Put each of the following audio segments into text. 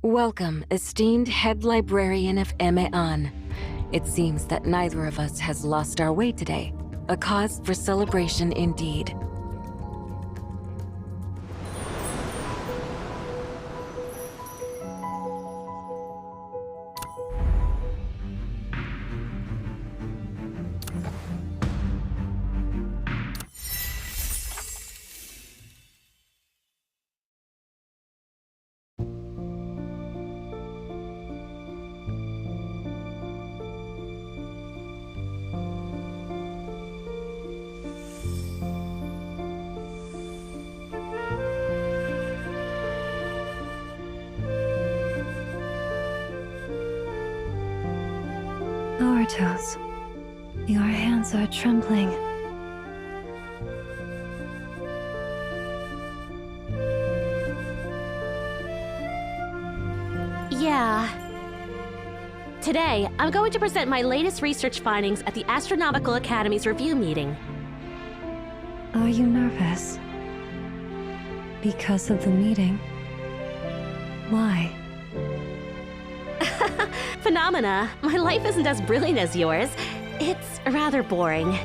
Welcome, esteemed head librarian of Eon. It seems that neither of us has lost our way today. A cause for celebration indeed. Naruto's. Your hands are trembling. Yeah. Today, I'm going to present my latest research findings at the Astronomical Academy's review meeting. Are you nervous? Because of the meeting? Why? Phenomena, my life isn't as brilliant as yours. It's rather boring.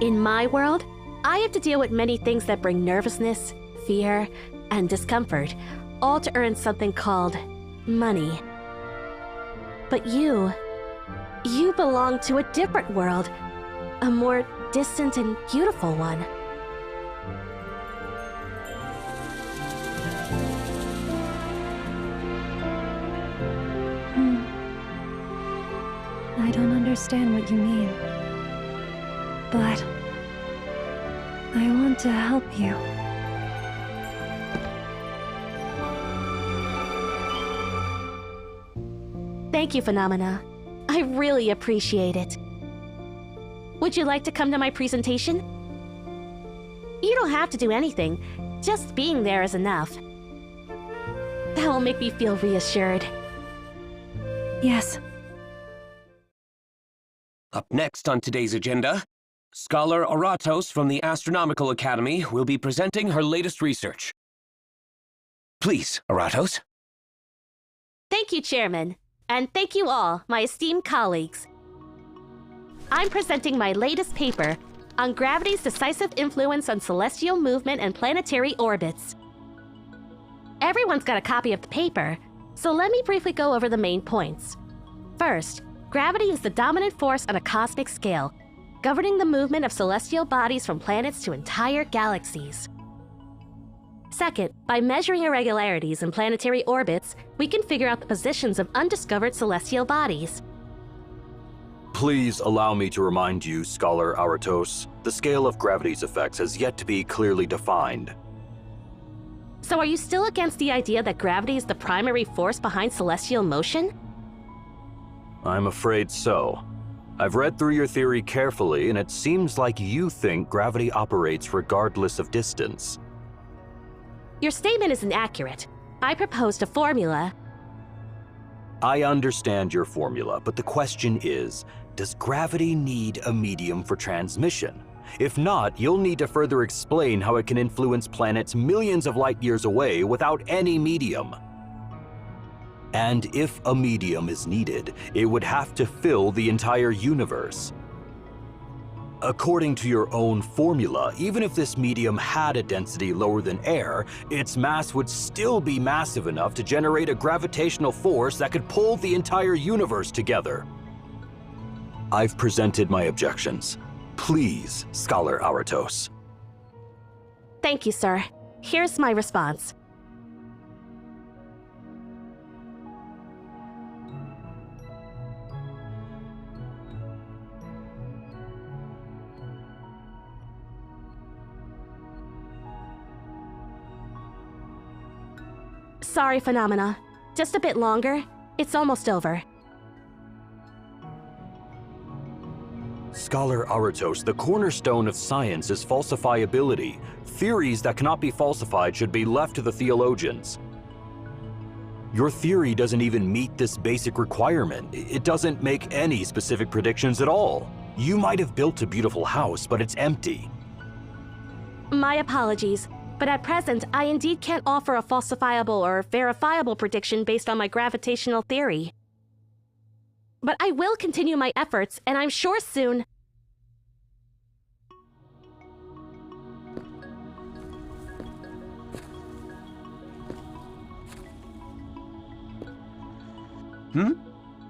In my world, I have to deal with many things that bring nervousness, fear, and discomfort, all to earn something called money. But you belong to a different world, a more distant and beautiful one. I don't understand what you mean. But I want to help you. Thank you, Phenomena. I really appreciate it. Would you like to come to my presentation? You don't have to do anything. Just being there is enough. That will make me feel reassured. Yes. Up next on today's agenda, Scholar Aratos from the Astronomical Academy will be presenting her latest research. Please, Aratos. Thank you, Chairman. And thank you all, my esteemed colleagues. I'm presenting my latest paper on gravity's decisive influence on celestial movement and planetary orbits. Everyone's got a copy of the paper, so let me briefly go over the main points. First, gravity is the dominant force on a cosmic scale, governing the movement of celestial bodies from planets to entire galaxies. Second, by measuring irregularities in planetary orbits, we can figure out the positions of undiscovered celestial bodies. Please allow me to remind you, Scholar Aratos, the scale of gravity's effects has yet to be clearly defined. So are you still against the idea that gravity is the primary force behind celestial motion? I'm afraid so. I've read through your theory carefully, and it seems like you think gravity operates regardless of distance. Your statement isn't accurate. I proposed a formula. I understand your formula, but the question is, does gravity need a medium for transmission? If not, you'll need to further explain how it can influence planets millions of light years away without any medium. And if a medium is needed, it would have to fill the entire universe. According to your own formula, even if this medium had a density lower than air, its mass would still be massive enough to generate a gravitational force that could pull the entire universe together. I've presented my objections. Please, Scholar Aratos. Thank you, sir. Here's my response. Sorry, Phenomena. Just a bit longer. It's almost over. Scholar Aratos, the cornerstone of science is falsifiability. Theories that cannot be falsified should be left to the theologians. Your theory doesn't even meet this basic requirement. It doesn't make any specific predictions at all. You might have built a beautiful house, but it's empty. My apologies, but at present, I indeed can't offer a falsifiable or verifiable prediction based on my gravitational theory. But I will continue my efforts, and I'm sure soon...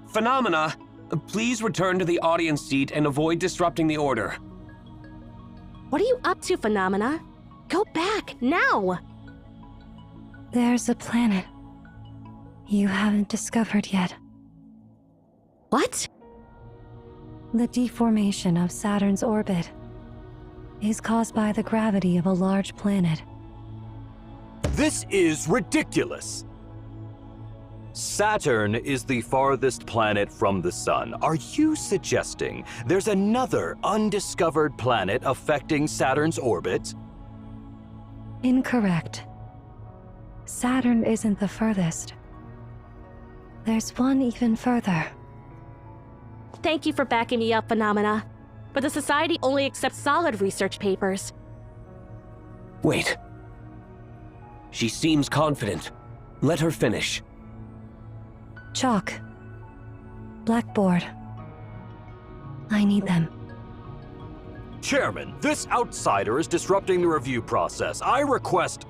Phenomena, please return to the audience seat and avoid disrupting the order. What are you up to, Phenomena? Go back, now! There's a planet you haven't discovered yet. What? The deformation of Saturn's orbit is caused by the gravity of a large planet. This is ridiculous! Saturn is the farthest planet from the Sun. Are you suggesting there's another undiscovered planet affecting Saturn's orbit? Incorrect. Saturn isn't the furthest. There's one even further. Thank you for backing me up, Phenomena. But the Society only accepts solid research papers. Wait. She seems confident. Let her finish. Chalk. Blackboard. I need them. Chairman, this outsider is disrupting the review process. I request...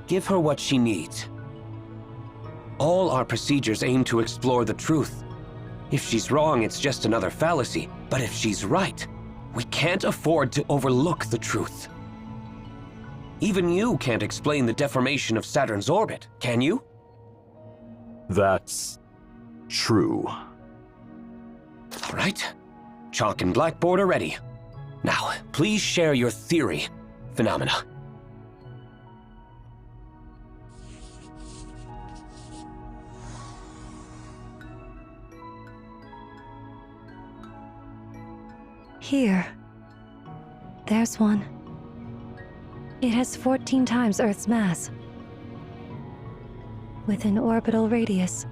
Give her what she needs. All our procedures aim to explore the truth. If she's wrong, it's just another fallacy. But if she's right, we can't afford to overlook the truth. Even you can't explain the deformation of Saturn's orbit, can you? That's... true. All right. Chalk and blackboard are ready. Now, please share your theory, Phenomena. Here. There's one. It has 14 times Earth's mass. With an orbital radius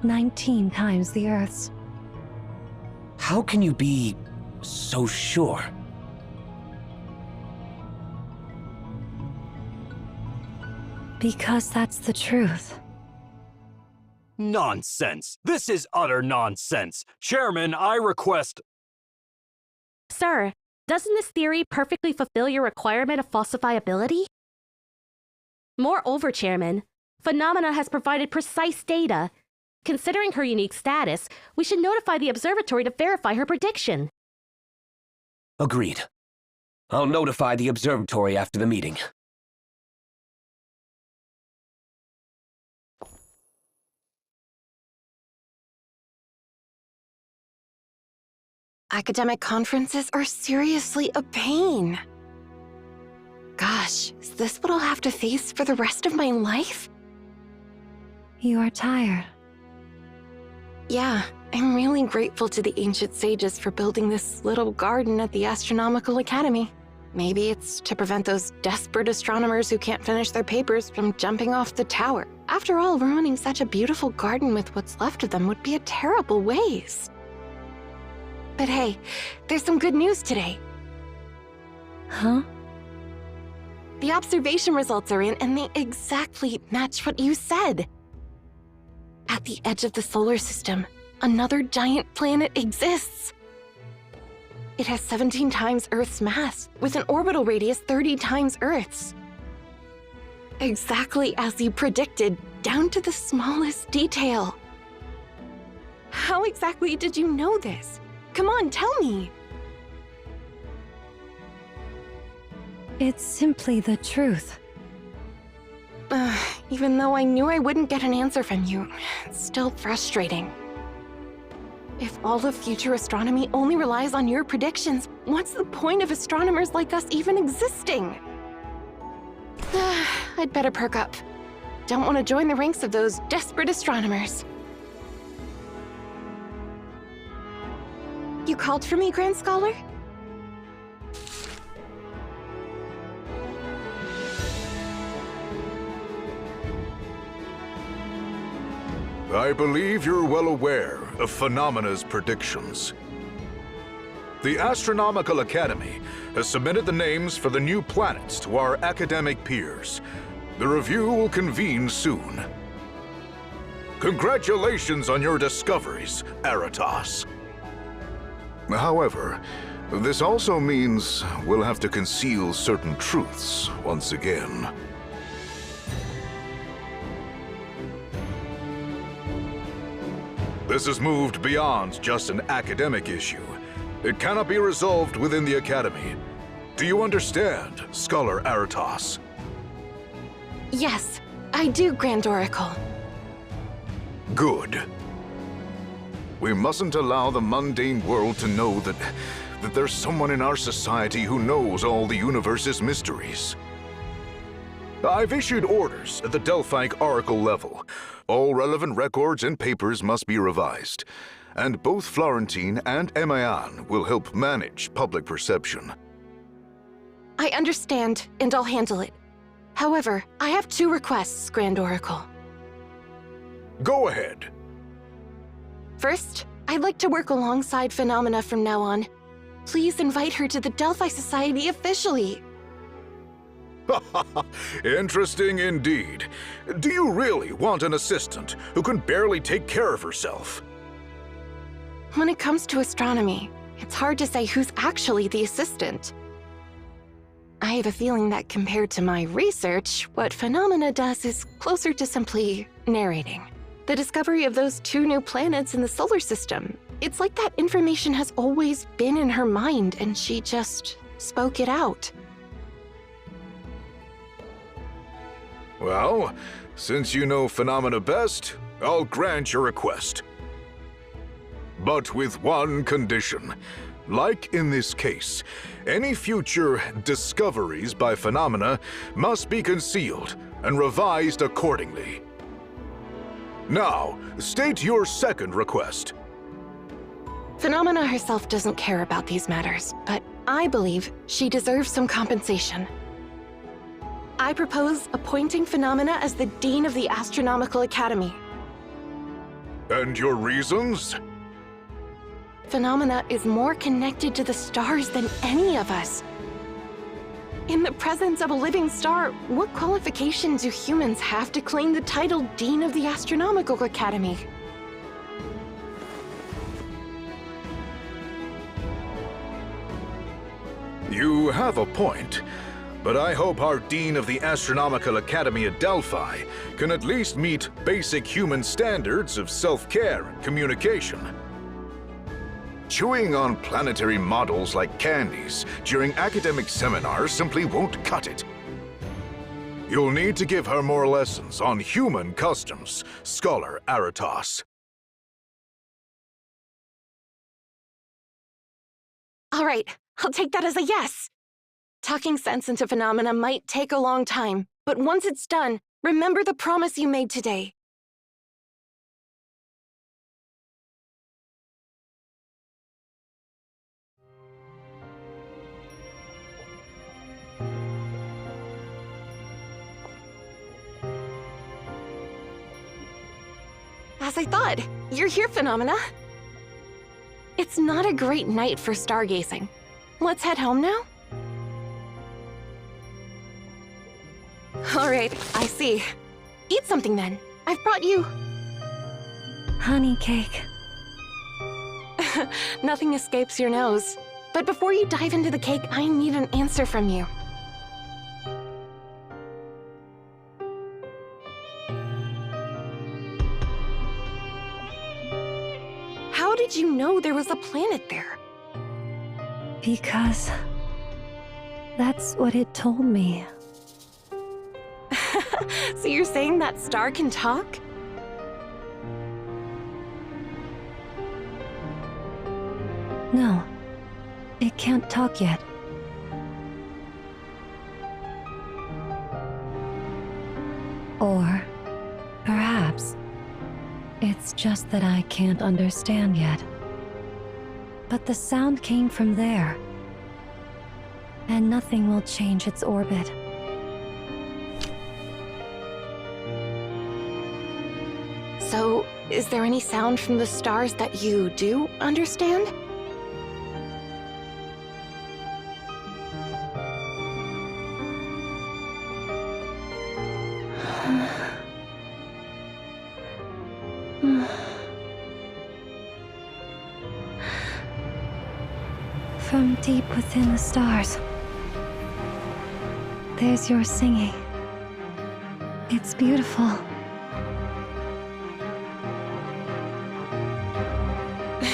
19 times the Earth's. How can you be so sure? Because that's the truth. Nonsense! This is utter nonsense! Chairman, I request... Sir, doesn't this theory perfectly fulfill your requirement of falsifiability? Moreover, Chairman, Phenomena has provided precise data. Considering her unique status, we should notify the observatory to verify her prediction. Agreed. I'll notify the observatory after the meeting. Academic conferences are seriously a pain. Gosh, is this what I'll have to face for the rest of my life? You are tired. Yeah, I'm really grateful to the ancient sages for building this little garden at the Astronomical Academy. Maybe it's to prevent those desperate astronomers who can't finish their papers from jumping off the tower. After all, ruining such a beautiful garden with what's left of them would be a terrible waste. But hey, there's some good news today. Huh? The observation results are in, and they exactly match what you said. At the edge of the solar system, another giant planet exists. It has 17 times Earth's mass, with an orbital radius 30 times Earth's. Exactly as you predicted, down to the smallest detail. How exactly did you know this? Come on, tell me. It's simply the truth. Even though I knew I wouldn't get an answer from you, it's still frustrating. If all of future astronomy only relies on your predictions, what's the point of astronomers like us even existing? I'd better perk up. don't want to join the ranks of those desperate astronomers. You called for me, Grand Scholar? I believe you're well aware of Phenomena's predictions. The Astronomical Academy has submitted the names for the new planets to our academic peers. The review will convene soon. Congratulations on your discoveries, Aratos. However, this also means we'll have to conceal certain truths once again. This has moved beyond just an academic issue. It cannot be resolved within the Academy. Do you understand, Scholar Aratos? Yes, I do, Grand Oracle. Good. We mustn't allow the mundane world to know that there's someone in our society who knows all the universe's mysteries. I've issued orders at the Delphic Oracle level. All relevant records and papers must be revised, and both Florentine and Emayan will help manage public perception. I understand, and I'll handle it. However, I have 2 requests, Grand Oracle. Go ahead. First, I'd like to work alongside Phenomena from now on. Please invite her to the Delphi Society officially. Interesting indeed. Do you really want an assistant who can barely take care of herself? When it comes to astronomy, it's hard to say who's actually the assistant. I have a feeling that compared to my research, what Phenomena does is closer to simply narrating. The discovery of those 2 new planets in the solar system. It's like that information has always been in her mind and she just spoke it out. Well, since you know Phenomena best, I'll grant your request. But with one condition. Like in this case, any future discoveries by Phenomena must be concealed and revised accordingly. Now, state your second request. Phenomena herself doesn't care about these matters, but I believe she deserves some compensation. I propose appointing Phenomena as the Dean of the Astronomical Academy. And your reasons? Phenomena is more connected to the stars than any of us. In the presence of a living star, what qualifications do humans have to claim the title Dean of the Astronomical Academy? You have a point, but I hope our Dean of the Astronomical Academy at Delphi can at least meet basic human standards of self-care and communication. Chewing on planetary models like candies during academic seminars simply won't cut it. You'll need to give her more lessons on human customs, Scholar Aratos. All right, I'll take that as a yes. Talking sense into Phenomena might take a long time, but once it's done, remember the promise you made today. As I thought, you're here, Phenomena. It's not a great night for stargazing. Let's head home now? All right, I see. Eat something then. I've brought you... Honey cake. Nothing escapes your nose. But before you dive into the cake, I need an answer from you. How did you know there was a planet there? Because that's what it told me. So you're saying that star can talk? No, it can't talk yet. Or It's just that I can't understand yet. But the sound came from there, and nothing will change its orbit. So, is there any sound from the stars that you do understand? From deep within the stars, there's your singing. It's beautiful.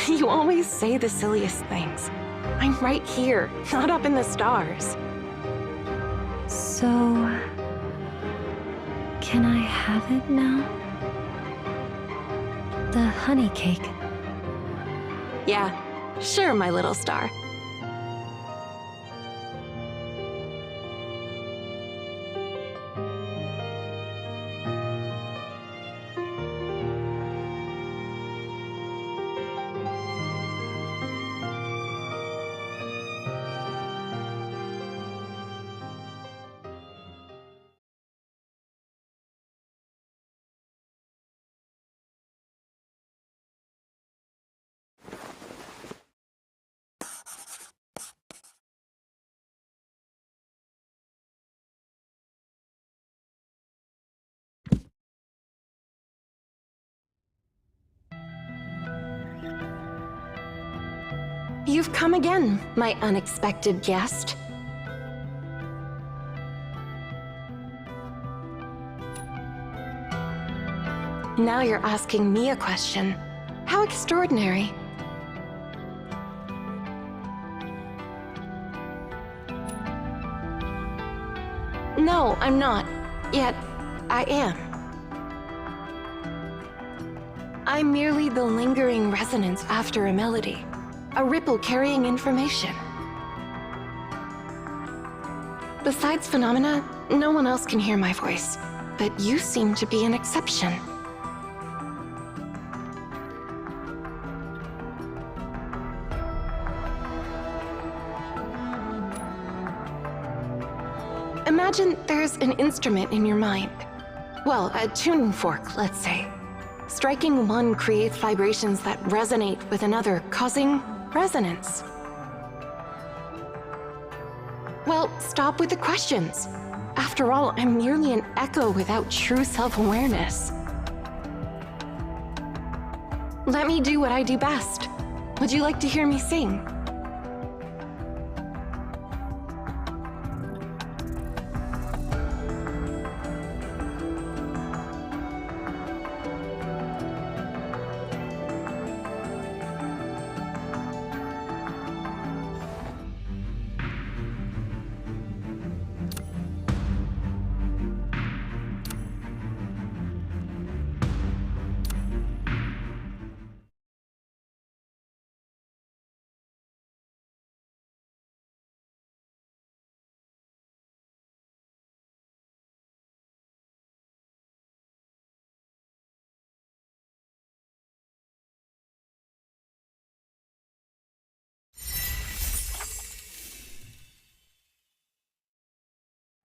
You always say the silliest things. I'm right here, not up in the stars. So, can I have it now? The honey cake. Yeah, sure, my little star. You've come again, my unexpected guest. Now you're asking me a question. How extraordinary. No, I'm not. Yet, I am. I'm merely the lingering resonance after a melody. A ripple carrying information. Besides phenomena, no one else can hear my voice, but you seem to be an exception. Imagine there's an instrument in your mind. Well, a tuning fork, let's say. Striking one creates vibrations that resonate with another, causing resonance. Well, stop with the questions. After all, I'm merely an echo without true self-awareness. Let me do what I do best. Would you like to hear me sing?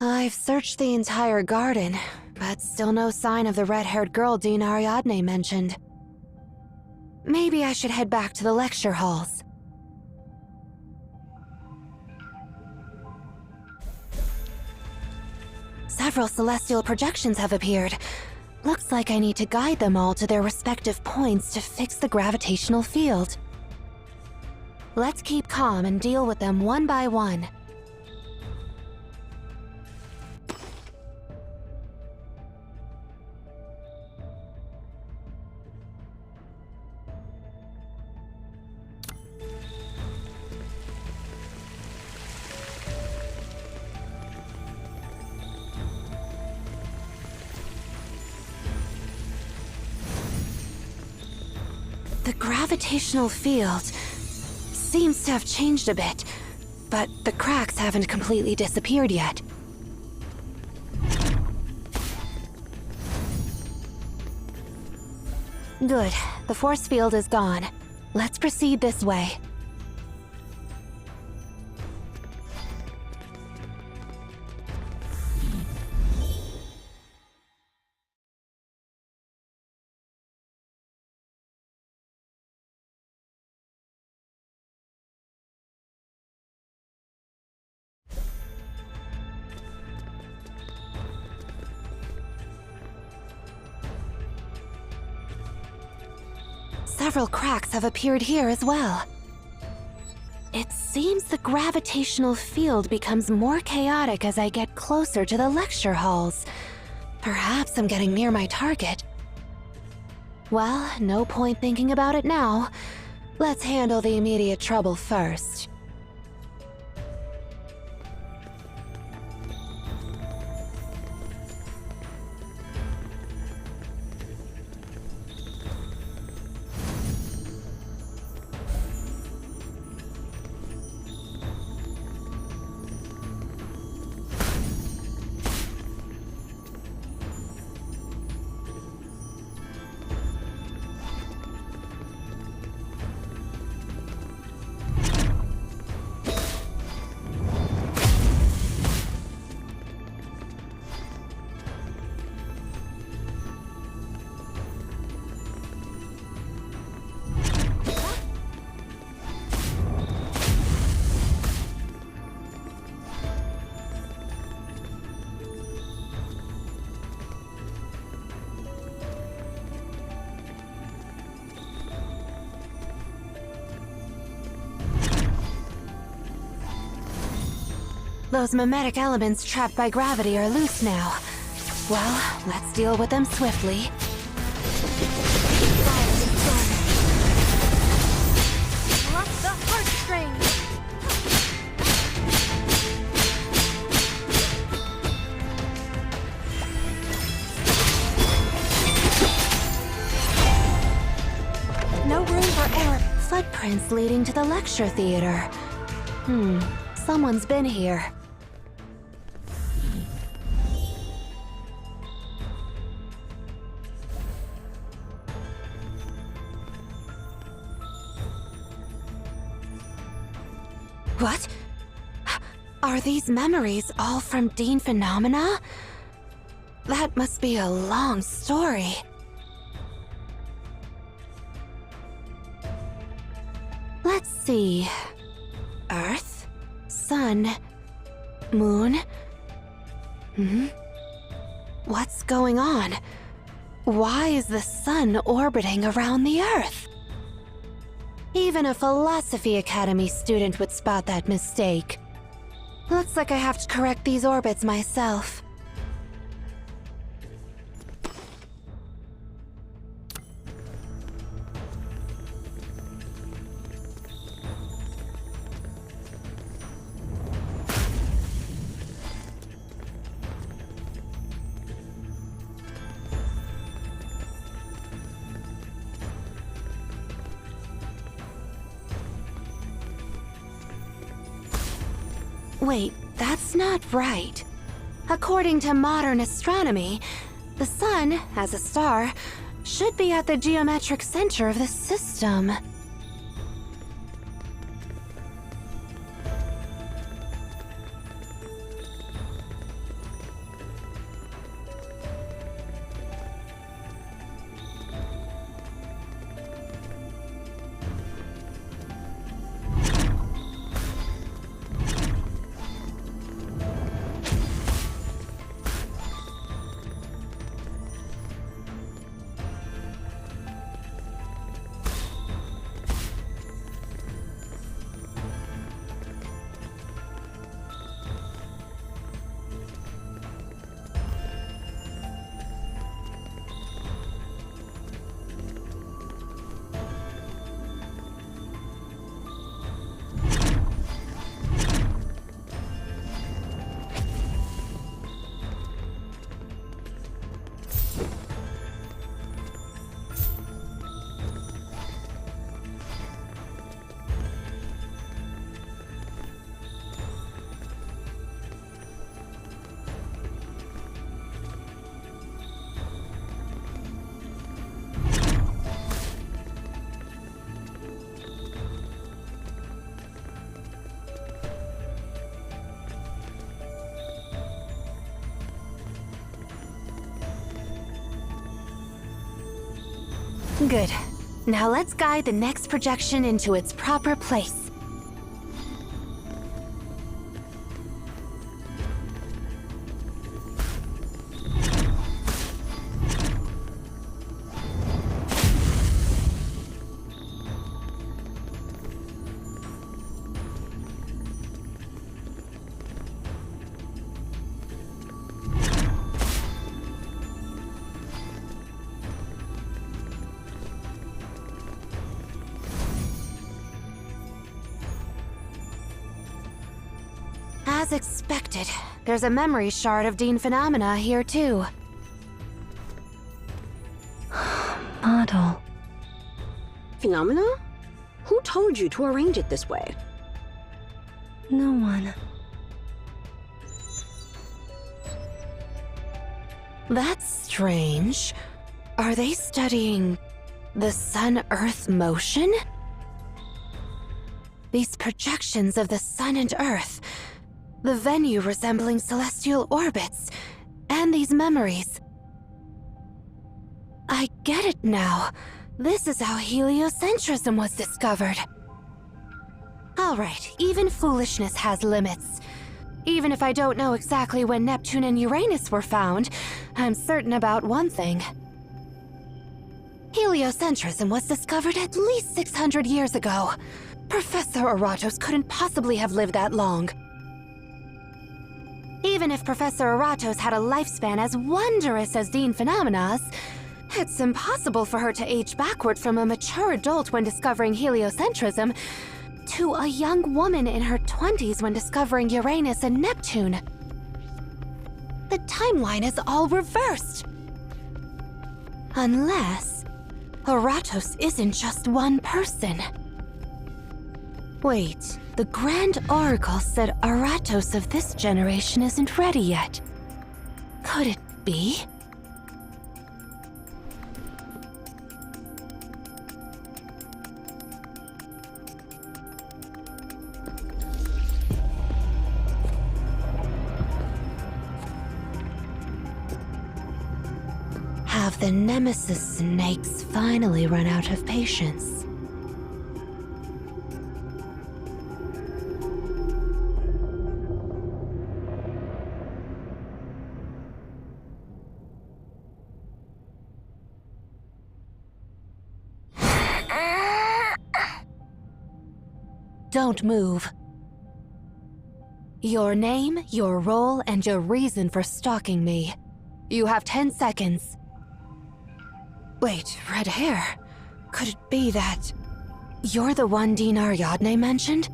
I've searched the entire garden, but still no sign of the red-haired girl Dean Ariadne mentioned. Maybe I should head back to the lecture halls. Several celestial projections have appeared. Looks like I need to guide them all to their respective points to fix the gravitational field. Let's keep calm and deal with them one by one. The gravitational field seems to have changed a bit, but the cracks haven't completely disappeared yet. Good. The force field is gone. Let's proceed this way. Several cracks have appeared here as well. It seems the gravitational field becomes more chaotic as I get closer to the lecture halls. Perhaps I'm getting near my target. Well, no point thinking about it now. Let's handle the immediate trouble first. Those mimetic elements trapped by gravity are loose now. Well, let's deal with them swiftly. Pluck the heartstrings! No room for error. Footprints leading to the lecture theater. Someone's been here. What? Are these memories all from Dean phenomena? That must be a long story. Let's see. Earth, Sun, Moon. What's going on? Why is the Sun orbiting around the Earth? Even a Philosophy Academy student would spot that mistake. Looks like I have to correct these orbits myself. Wait, that's not right. According to modern astronomy, the Sun, as a star, should be at the geometric center of the system. Good. Now let's guide the next projection into its proper place. As expected, there's a memory shard of Dean Phenomena here too. Model. Phenomena? Who told you to arrange it this way? No one. That's strange. Are they studying the Sun-Earth motion? These projections of the Sun and Earth, the venue resembling celestial orbits, and these memories. I get it now. This is how heliocentrism was discovered. Alright, even foolishness has limits. Even if I don't know exactly when Neptune and Uranus were found, I'm certain about one thing. Heliocentrism was discovered at least 600 years ago. Professor Aratos couldn't possibly have lived that long. Even if Professor Aratos had a lifespan as wondrous as Dean Phenomena's, it's impossible for her to age backward from a mature adult when discovering heliocentrism to a young woman in her 20s when discovering Uranus and Neptune. The timeline is all reversed. Unless Aratos isn't just one person. Wait, the Grand Oracle said Aratos of this generation isn't ready yet. Could it be? Have the Nemesis snakes finally run out of patience? Don't move. Your name, your role, and your reason for stalking me. You have 10 seconds. Wait, red hair. Could it be that you're the one Dean Ariadne mentioned?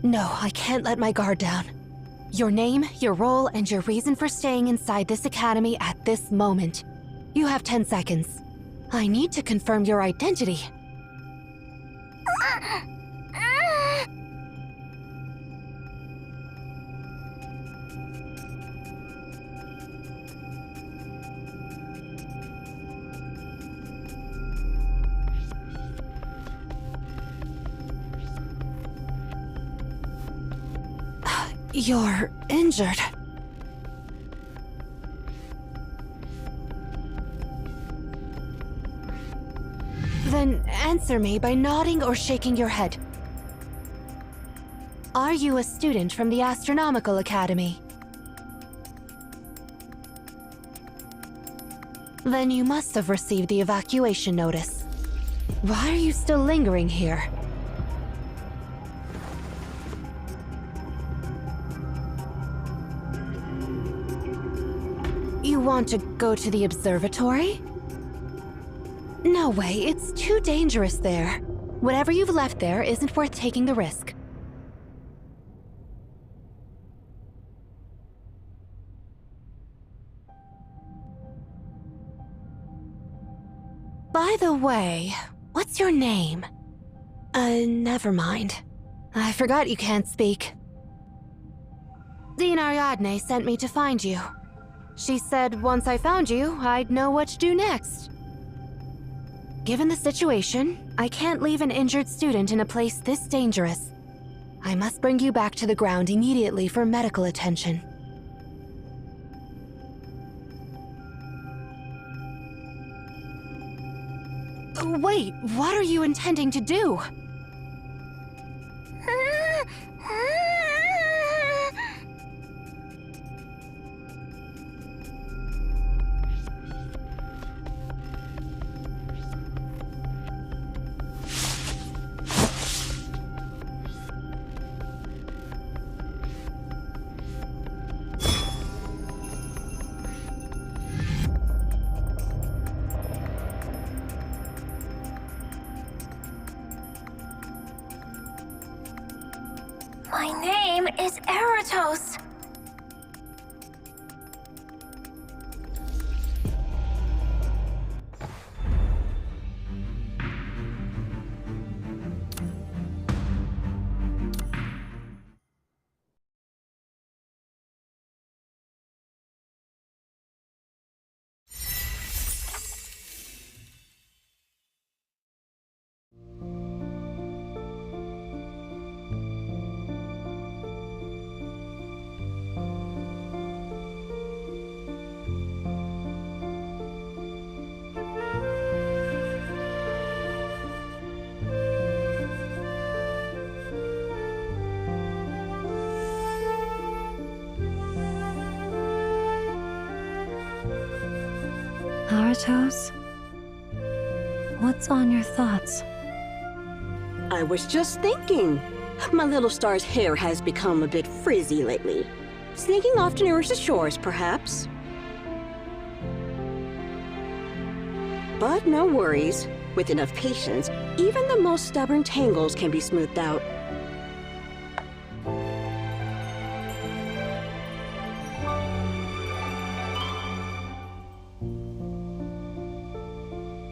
No, I can't let my guard down. Your name, your role, and your reason for staying inside this academy at this moment. You have 10 seconds. I need to confirm your identity. You're injured. Then answer me by nodding or shaking your head. Are you a student from the Astronomical Academy? Then you must have received the evacuation notice. Why are you still lingering here? You want to go to the observatory? No way, it's too dangerous there. Whatever you've left there isn't worth taking the risk. By the way, what's your name? Never mind. I forgot you can't speak. Dean Ariadne sent me to find you. She said once I found you, I'd know what to do next. Given the situation, I can't leave an injured student in a place this dangerous. I must bring you back to the ground immediately for medical attention. Wait, what are you intending to do? My name is Eratos. Eratos? What's on your thoughts? I was just thinking. My little star's hair has become a bit frizzy lately. Sneaking off to nourish the shores, perhaps? But no worries. With enough patience, even the most stubborn tangles can be smoothed out.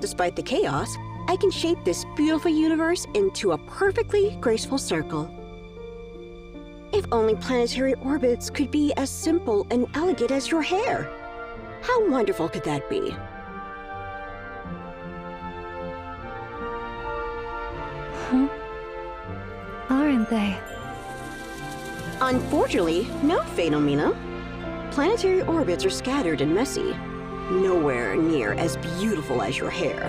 Despite the chaos, I can shape this beautiful universe into a perfectly graceful circle. If only planetary orbits could be as simple and elegant as your hair. How wonderful could that be? Aren't they? Unfortunately, no, Phenomena. Planetary orbits are scattered and messy. Nowhere near as beautiful as your hair.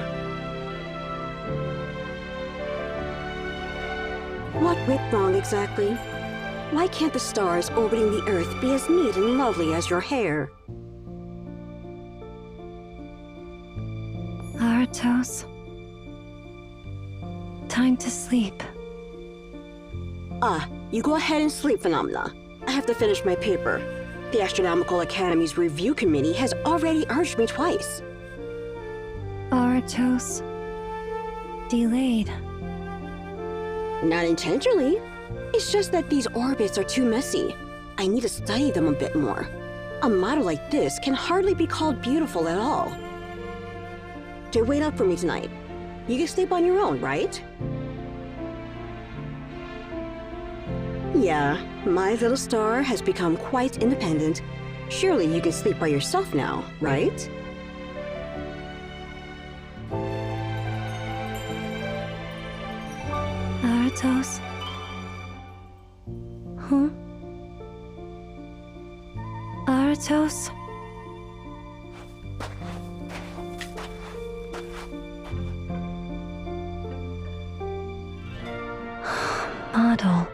What went wrong exactly? Why can't the stars orbiting the Earth be as neat and lovely as your hair? Eratos? Time to sleep. Ah, you go ahead and sleep, Phenomena. I have to finish my paper. The Astronomical Academy's review committee has already urged me twice. Eratos. Delayed. Not intentionally. It's just that these orbits are too messy. I need to study them a bit more. A model like this can hardly be called beautiful at all. Don't wait up for me tonight. You can sleep on your own, right? Yeah, my little star has become quite independent. Surely you can sleep by yourself now, right? Eratos? Huh? Eratos? Model.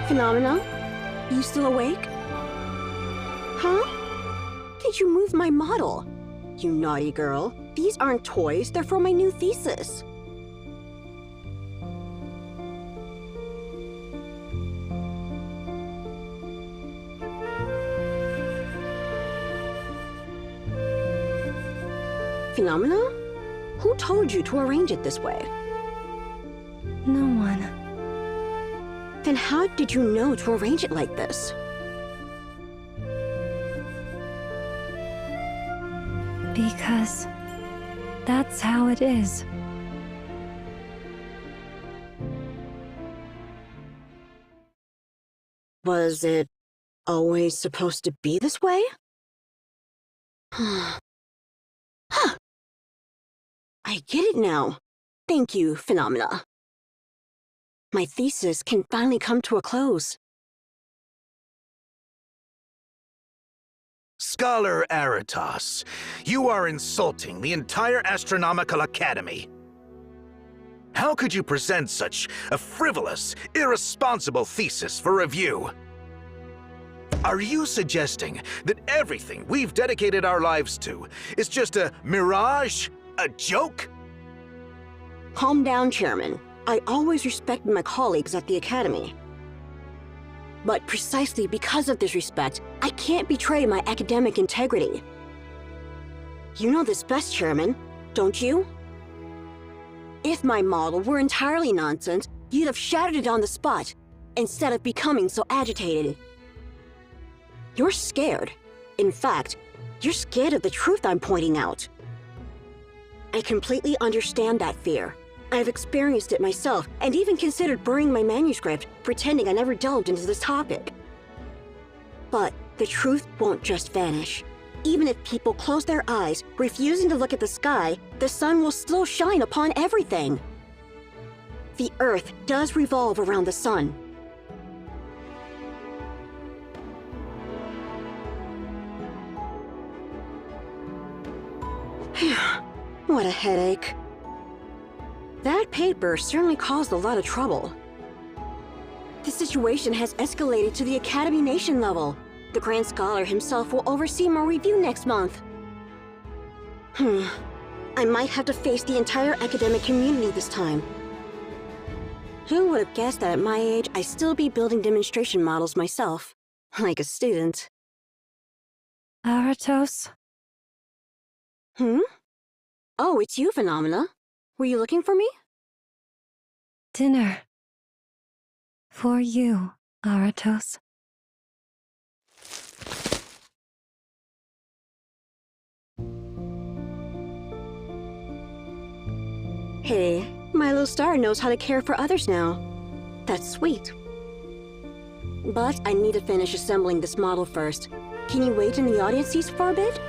Phenomena? You still awake? Huh? Did you move my model? You naughty girl. These aren't toys, they're for my new thesis. Phenomena? Who told you to arrange it this way? No one. Then how did you know to arrange it like this? Because that's how it is. Was it always supposed to be this way? Huh. I get it now. Thank you, Phenomena. My thesis can finally come to a close. Scholar Aratos, you are insulting the entire Astronomical Academy. How could you present such a frivolous, irresponsible thesis for review? Are you suggesting that everything we've dedicated our lives to is just a mirage? A joke? Calm down, Chairman. I always respected my colleagues at the Academy. But precisely because of this respect, I can't betray my academic integrity. You know this best, Chairman, don't you? If my model were entirely nonsense, you'd have shattered it on the spot, instead of becoming so agitated. You're scared. In fact, you're scared of the truth I'm pointing out. I completely understand that fear. I've experienced it myself, and even considered burning my manuscript, pretending I never delved into this topic. But the truth won't just vanish. Even if people close their eyes, refusing to look at the sky, the sun will still shine upon everything. The Earth does revolve around the sun. What a headache. That paper certainly caused a lot of trouble. The situation has escalated to the Academy Nation level. The Grand Scholar himself will oversee my review next month. I might have to face the entire academic community this time. Who would have guessed that at my age, I'd still be building demonstration models myself, like a student. Aratos? Oh, it's you, Phenomena. Were you looking for me? Dinner. For you, Aratos. Hey, my little star knows how to care for others now. That's sweet. But I need to finish assembling this model first. Can you wait in the audience seats for a bit?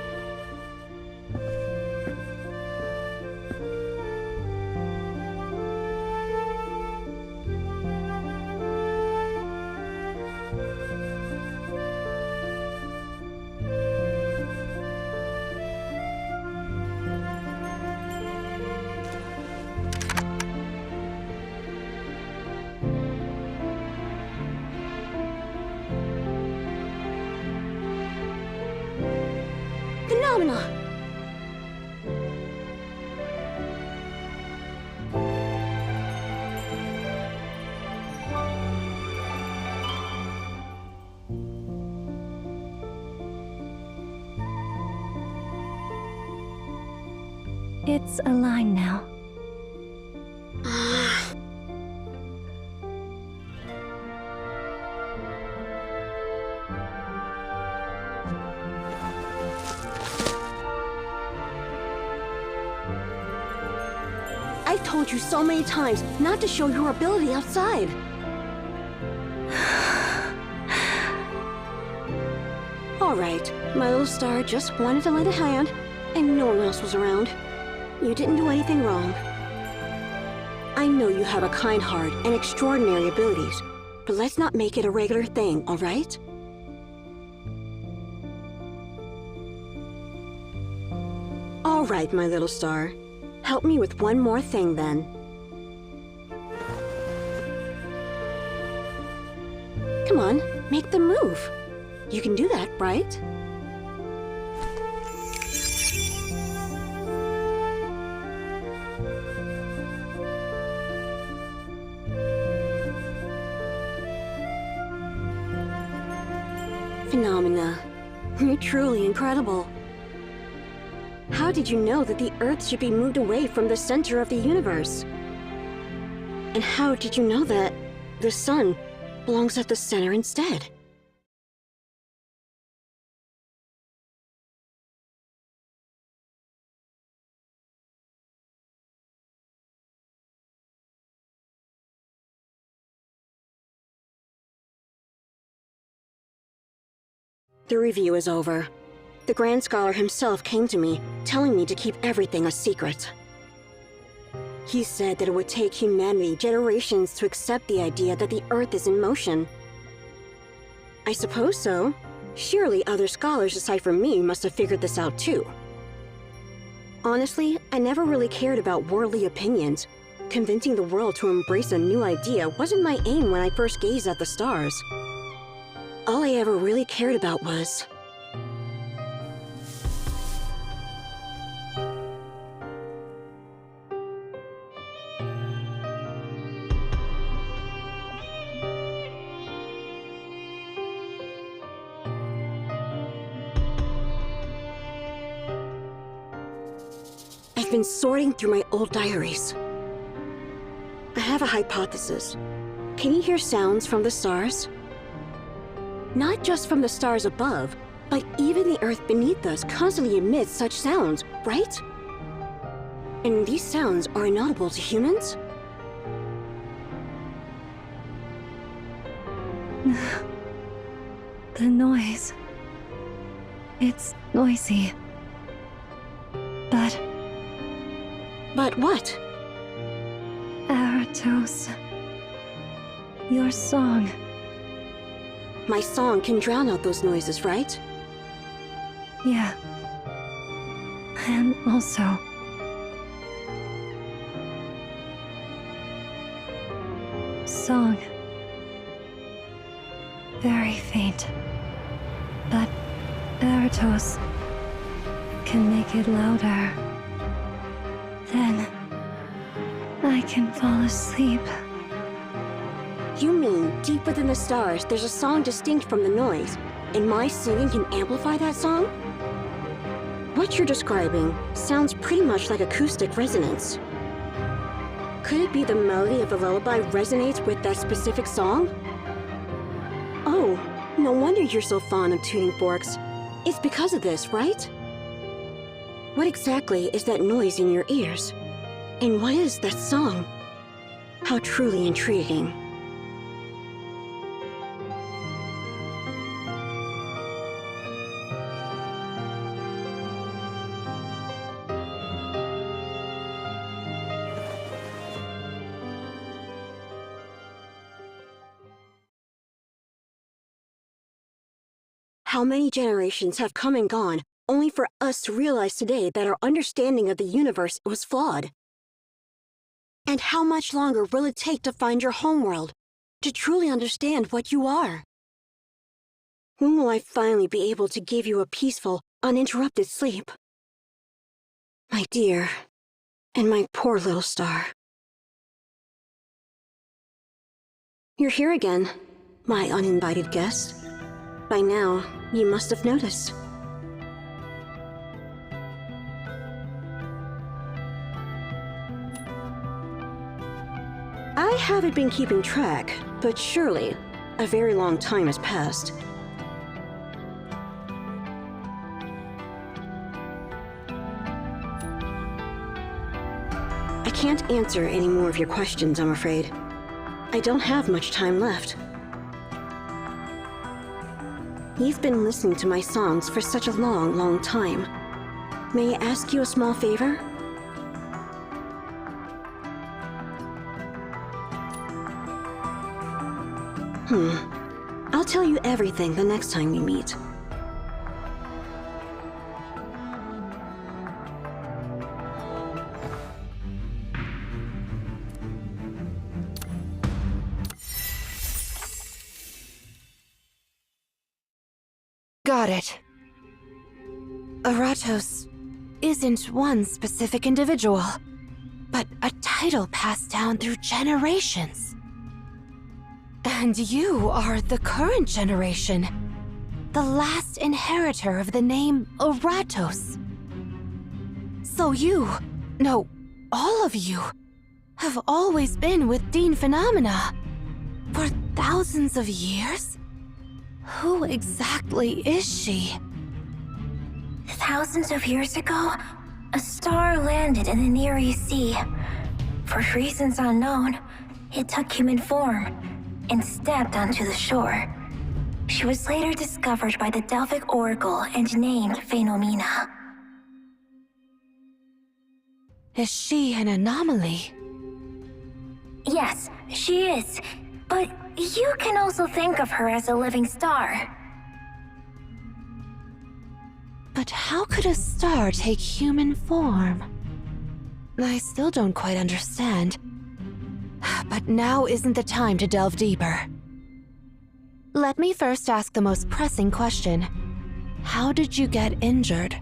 Phenomena! It's a line now. I've told you so many times not to show your ability outside. All right, my little star just wanted to lend a hand, and no one else was around. You didn't do anything wrong. I know you have a kind heart and extraordinary abilities, but let's not make it a regular thing, all right? All right, my little star. Help me with one more thing, then. Come on, make the move. You can do that, right? Phenomena. You're truly incredible. How did you know that the Earth should be moved away from the center of the universe? And how did you know that the sun belongs at the center instead? The review is over. The Grand Scholar himself came to me, telling me to keep everything a secret. He said that it would take humanity generations to accept the idea that the Earth is in motion. I suppose so. Surely other scholars aside from me must have figured this out too. Honestly, I never really cared about worldly opinions. Convincing the world to embrace a new idea wasn't my aim when I first gazed at the stars. All I ever really cared about was... I've been sorting through my old diaries. I have a hypothesis. Can you hear sounds from the stars? Not just from the stars above, but even the Earth beneath us constantly emits such sounds, right? And these sounds are inaudible to humans? The noise. It's noisy. But what? Aratos. Your song. My song can drown out those noises, right? Yeah. And also... song. Very faint. But Aratos can make it louder. Then I can fall asleep. You mean deep within the stars there's a song distinct from the noise, and my singing can amplify that song? What you're describing sounds pretty much like acoustic resonance. Could it be the melody of the lullaby resonates with that specific song? Oh, no wonder you're so fond of tuning forks. It's because of this, right? What exactly is that noise in your ears? And what is that song? How truly intriguing. How many generations have come and gone, only for us to realize today that our understanding of the universe was flawed? And how much longer will it take to find your homeworld, to truly understand what you are? When will I finally be able to give you a peaceful, uninterrupted sleep? My dear, and my poor little star. You're here again, my uninvited guest. By now, you must have noticed. I haven't been keeping track, but surely a very long time has passed. I can't answer any more of your questions, I'm afraid. I don't have much time left. You've been listening to my songs for such a long, long time. May I ask you a small favor? I'll tell you everything the next time we meet. Got it. Aratos isn't one specific individual, but a title passed down through generations. And you are the current generation, the last inheritor of the name Aratos. So you, no, all of you, have always been with Dean Phenomena for thousands of years? Who exactly is she? Thousands of years ago, a star landed in the Near East Sea. For reasons unknown, it took human form and stepped onto the shore. She was later discovered by the Delphic Oracle and named Phenomena. Is she an anomaly? Yes, she is. But you can also think of her as a living star. But how could a star take human form? I still don't quite understand. But now isn't the time to delve deeper. Let me first ask the most pressing question. How did you get injured?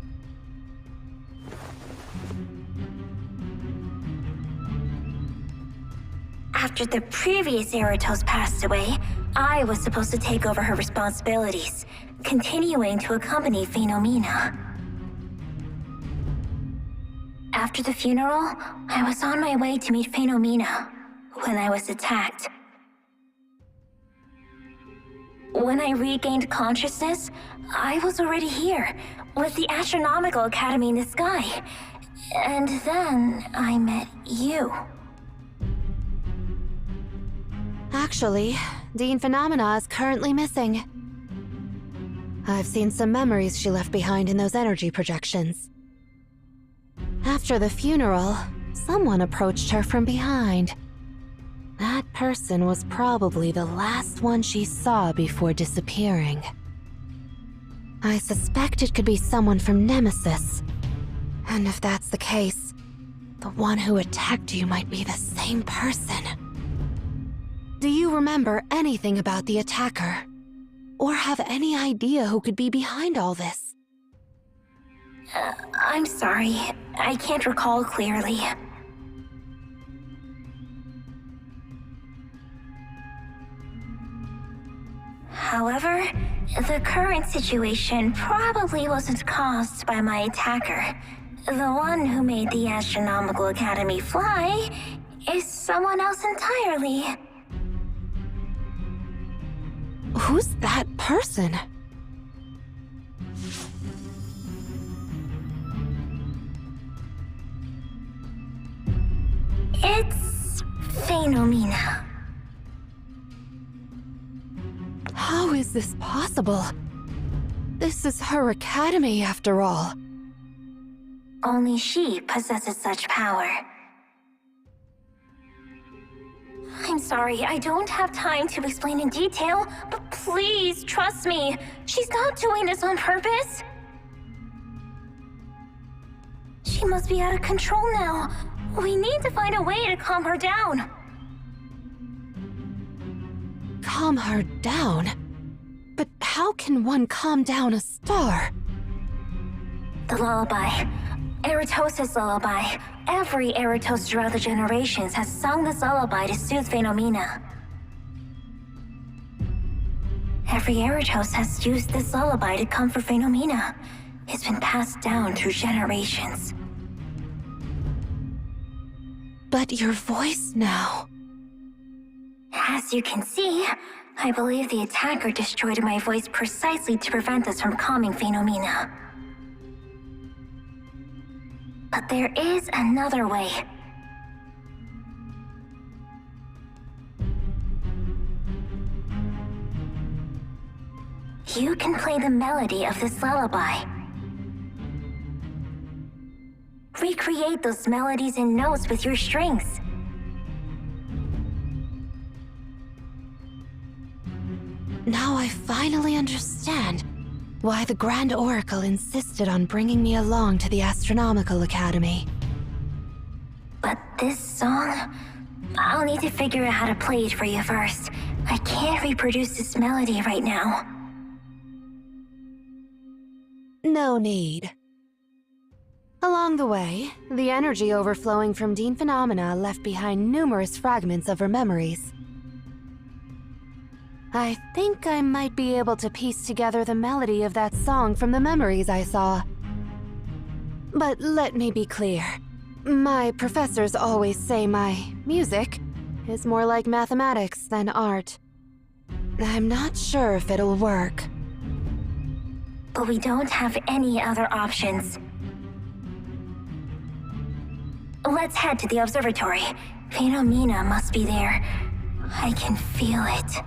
After the previous Eratos passed away, I was supposed to take over her responsibilities, continuing to accompany Phenomena. After the funeral, I was on my way to meet Phenomena when I was attacked. When I regained consciousness, I was already here, with the Astronomical Academy in the sky. And then I met you. Actually, Dean Phenomena is currently missing. I've seen some memories she left behind in those energy projections. After the funeral, someone approached her from behind. That person was probably the last one she saw before disappearing. I suspect it could be someone from Nemesis. And if that's the case, the one who attacked you might be the same person. Do you remember anything about the attacker? Or have any idea who could be behind all this? I'm sorry, I can't recall clearly. However, the current situation probably wasn't caused by my attacker. The one who made the Astronomical Academy fly is someone else entirely. Who's that person? It's Phenomena. How is this possible? This is her academy, after all. Only she possesses such power. I'm sorry, I don't have time to explain in detail, but please trust me. She's not doing this on purpose. She must be out of control now. We need to find a way to calm her down. Calm her down? But how can one calm down a star? The lullaby. Eratos' lullaby. Every Eratos throughout the generations has sung this lullaby to soothe Phenomena. Every Eratos has used this lullaby to comfort Phenomena. It's been passed down through generations. But your voice now... As you can see, I believe the attacker destroyed my voice precisely to prevent us from calming Phenomena. But there is another way. You can play the melody of this lullaby. Recreate those melodies and notes with your strings. Now I finally understand why the Grand Oracle insisted on bringing me along to the Astronomical Academy. But this song... I'll need to figure out how to play it for you first. I can't reproduce this melody right now. No need. Along the way, the energy overflowing from Dean Phenomena left behind numerous fragments of her memories. I think I might be able to piece together the melody of that song from the memories I saw. But let me be clear. My professors always say my music is more like mathematics than art. I'm not sure if it'll work. But we don't have any other options. Let's head to the observatory. Phenomena must be there. I can feel it.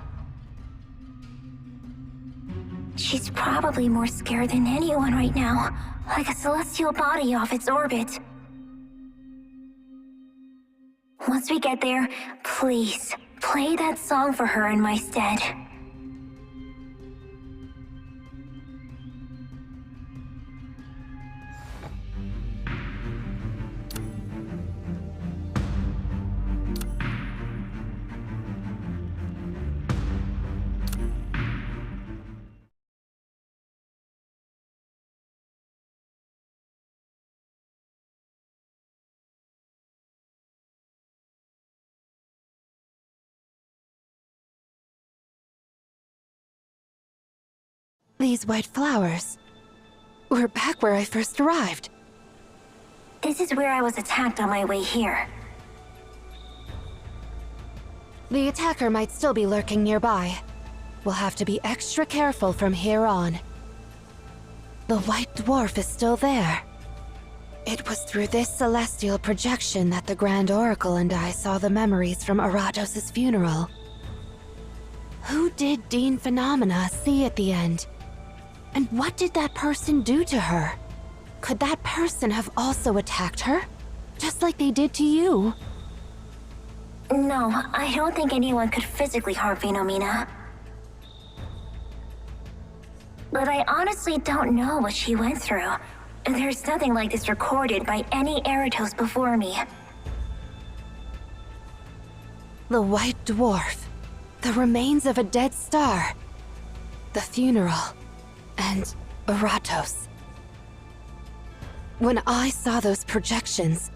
She's probably more scared than anyone right now, like a celestial body off its orbit. Once we get there, please, play that song for her in my stead. These white flowers. We're back where I first arrived. This is where I was attacked on my way here. The attacker might still be lurking nearby. We'll have to be extra careful from here on. The white dwarf is still there. It was through this celestial projection that the Grand Oracle and I saw the memories from Aratos' funeral. Who did Dean Phenomena see at the end? And what did that person do to her? Could that person have also attacked her? Just like they did to you? No, I don't think anyone could physically harm Phenomena. But I honestly don't know what she went through. There's nothing like this recorded by any Eratos before me. The white dwarf. The remains of a dead star. The funeral. And Aratos. When I saw those projections,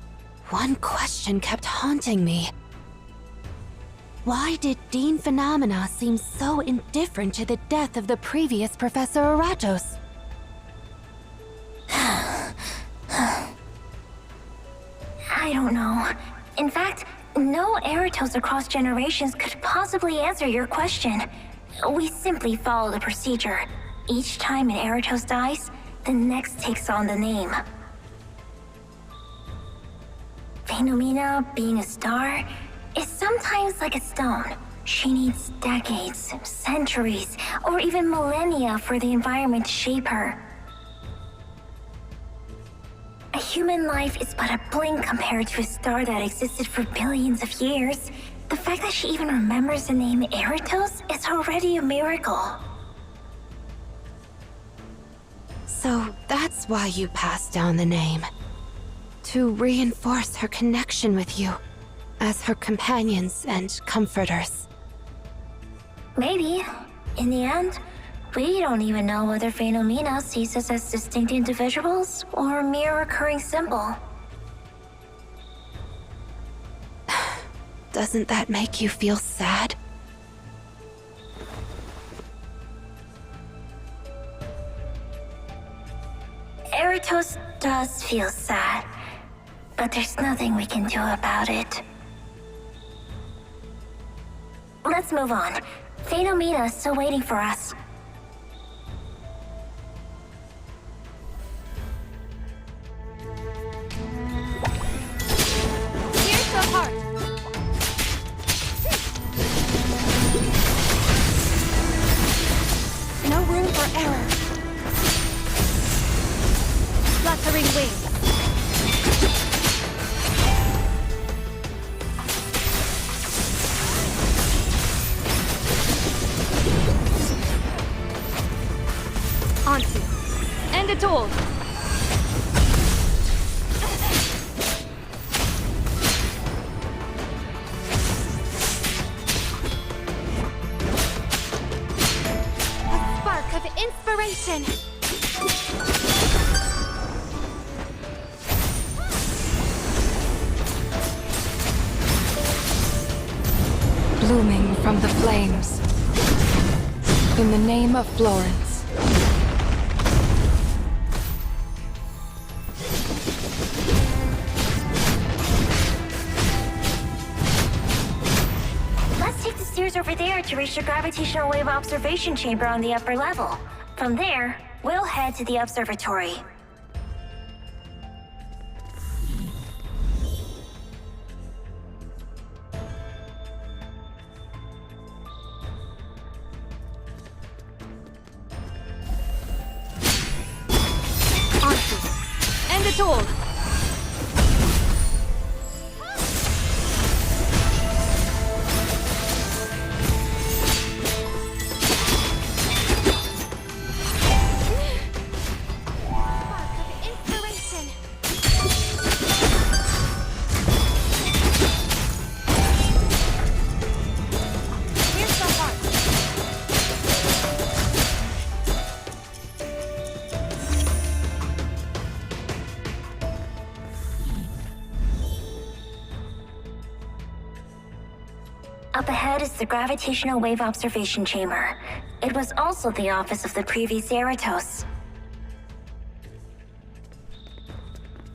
one question kept haunting me. Why did Dean Phenomena seem so indifferent to the death of the previous Professor Aratos? I don't know. In fact, no Eratos across generations could possibly answer your question. We simply follow the procedure. Each time an Eratos dies, the next takes on the name. Phenomena, being a star, is sometimes like a stone. She needs decades, centuries, or even millennia for the environment to shape her. A human life is but a blink compared to a star that existed for billions of years. The fact that she even remembers the name Eratos is already a miracle. So that's why you passed down the name. To reinforce her connection with you, as her companions and comforters. Maybe. In the end, we don't even know whether Phenomena sees us as distinct individuals or a mere recurring symbol. Doesn't that make you feel sad? Eratos does feel sad, but there's nothing we can do about it. Let's move on. Phenomena is still waiting for us. Here's the heart! No room for error. Fluttering wings. Onto. End it all. A spark of inspiration. Blooming from the flames. In the name of Florence. Let's take the stairs over there to reach the gravitational wave observation chamber on the upper level. From there, we'll head to the observatory. it all! Up ahead is the Gravitational Wave Observation Chamber. It was also the office of the previous Eratos.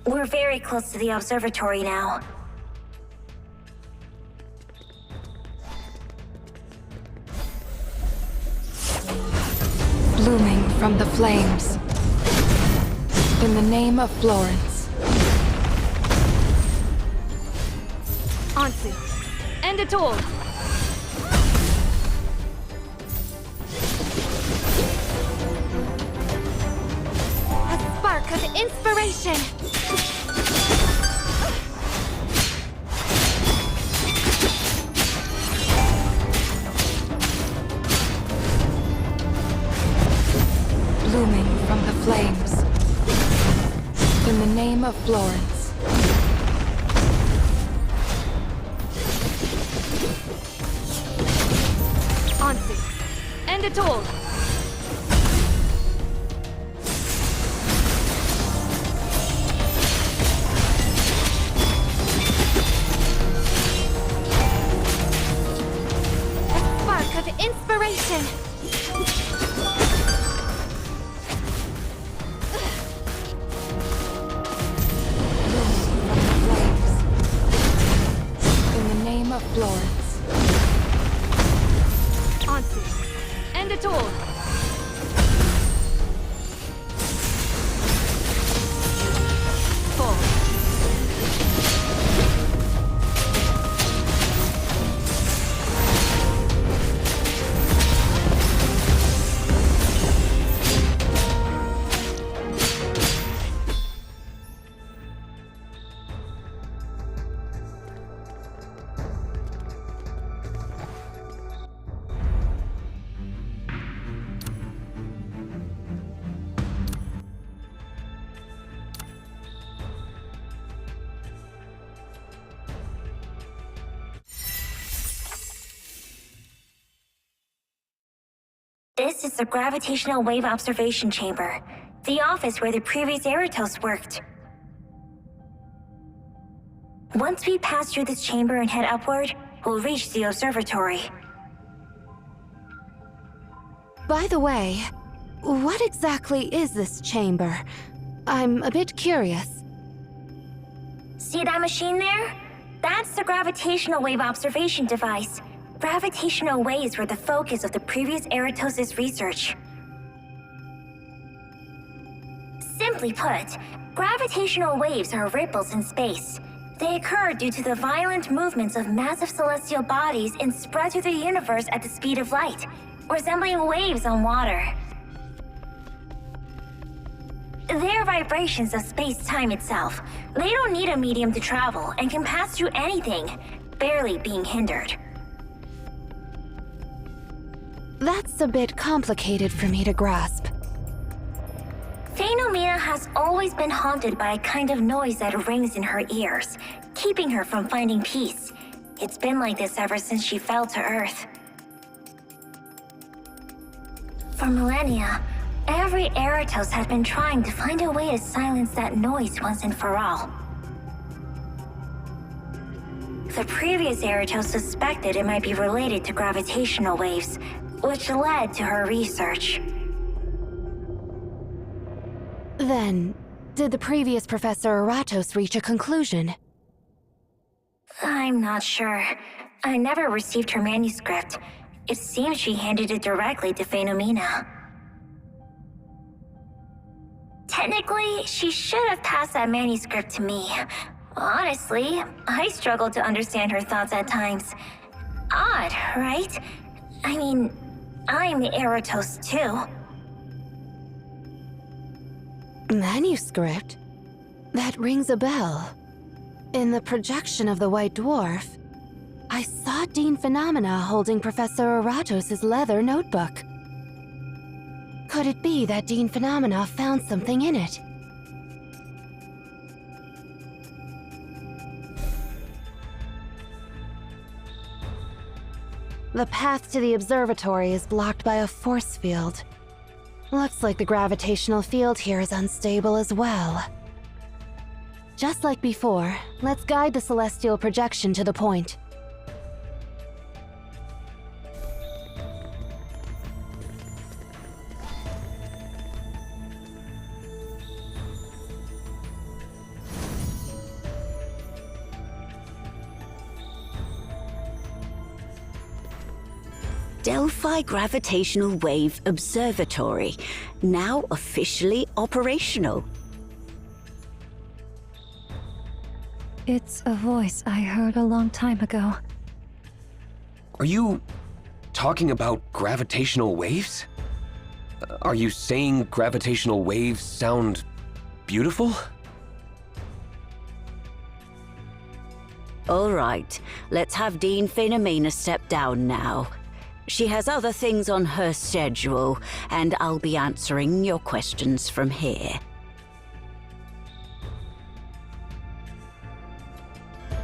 We're very close to the observatory now. Blooming from the flames. In the name of Florence. Ansu, end it all! A spark of inspiration! Blooming from the flames. In the name of Florence. Ansu, end it all! A spark of inspiration! Of Florence. Ansu, end it all! Fall. This is the Gravitational Wave Observation Chamber, the office where the previous Eratos worked. Once we pass through this chamber and head upward, we'll reach the observatory. By the way, what exactly is this chamber? I'm a bit curious. See that machine there? That's the Gravitational Wave Observation device. Gravitational waves were the focus of the previous Eratos' research. Simply put, gravitational waves are ripples in space. They occur due to the violent movements of massive celestial bodies and spread through the universe at the speed of light, resembling waves on water. They're vibrations of space-time itself. They don't need a medium to travel and can pass through anything, barely being hindered. That's a bit complicated for me to grasp. Phenomena has always been haunted by a kind of noise that rings in her ears, keeping her from finding peace. It's been like this ever since she fell to Earth. For millennia, every Eratos had been trying to find a way to silence that noise once and for all. The previous Eratos suspected it might be related to gravitational waves, which led to her research. Then, did the previous Professor Eratos reach a conclusion? I'm not sure. I never received her manuscript. It seems she handed it directly to Phenomena. Technically, she should have passed that manuscript to me. Honestly, I struggle to understand her thoughts at times. Odd, right? I mean, I'm the Eratos too. Manuscript? That rings a bell. In the projection of the White Dwarf, I saw Dean Phenomena holding Professor Aratos' leather notebook. Could it be that Dean Phenomena found something in it? The path to the observatory is blocked by a force field. Looks like the gravitational field here is unstable as well. Just like before, let's guide the celestial projection to the point. Delphi Gravitational Wave Observatory, now officially operational. It's a voice I heard a long time ago. Are you talking about gravitational waves? Are you saying gravitational waves sound beautiful? All right, let's have Dean Phenomena step down now. She has other things on her schedule, and I'll be answering your questions from here.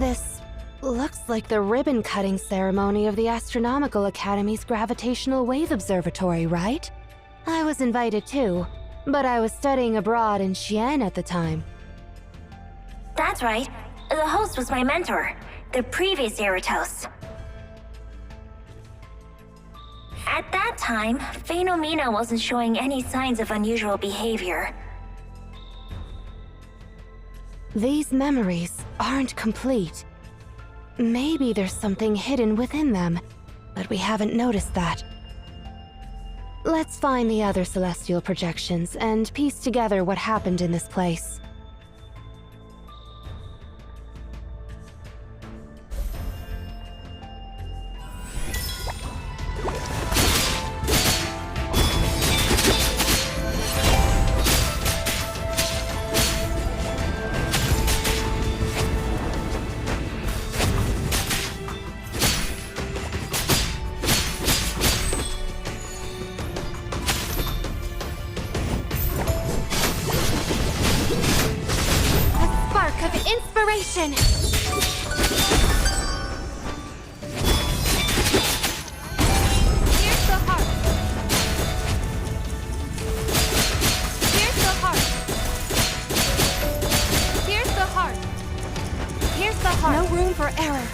This looks like the ribbon-cutting ceremony of the Astronomical Academy's Gravitational Wave Observatory, right? I was invited too, but I was studying abroad in Xi'an at the time. That's right. The host was my mentor, the previous Eratos. At that time, Phenomena wasn't showing any signs of unusual behavior. These memories aren't complete. Maybe there's something hidden within them, but we haven't noticed that. Let's find the other celestial projections and piece together what happened in this place. Inspiration! Here's the heart. Here's the heart. Here's the heart. Here's the heart. No room for error.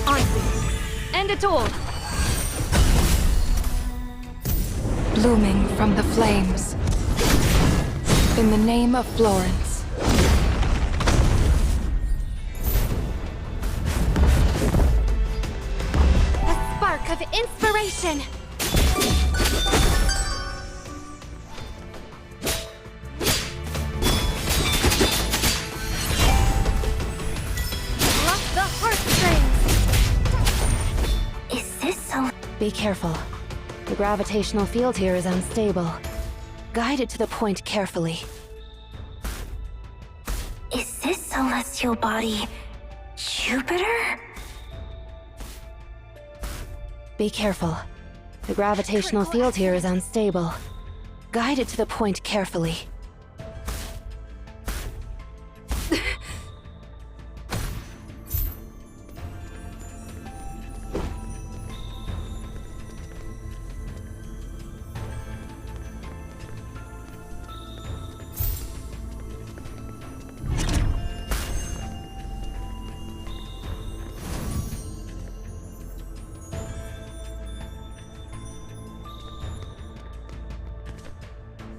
On. End it all. Blooming from the flames. In the name of Florence. A spark of inspiration! Pluck the heartstrings! Is this so? Be careful. The gravitational field here is unstable. Guide it to the point carefully. Is this celestial body Jupiter? Be careful. The gravitational field here is unstable. Guide it to the point carefully.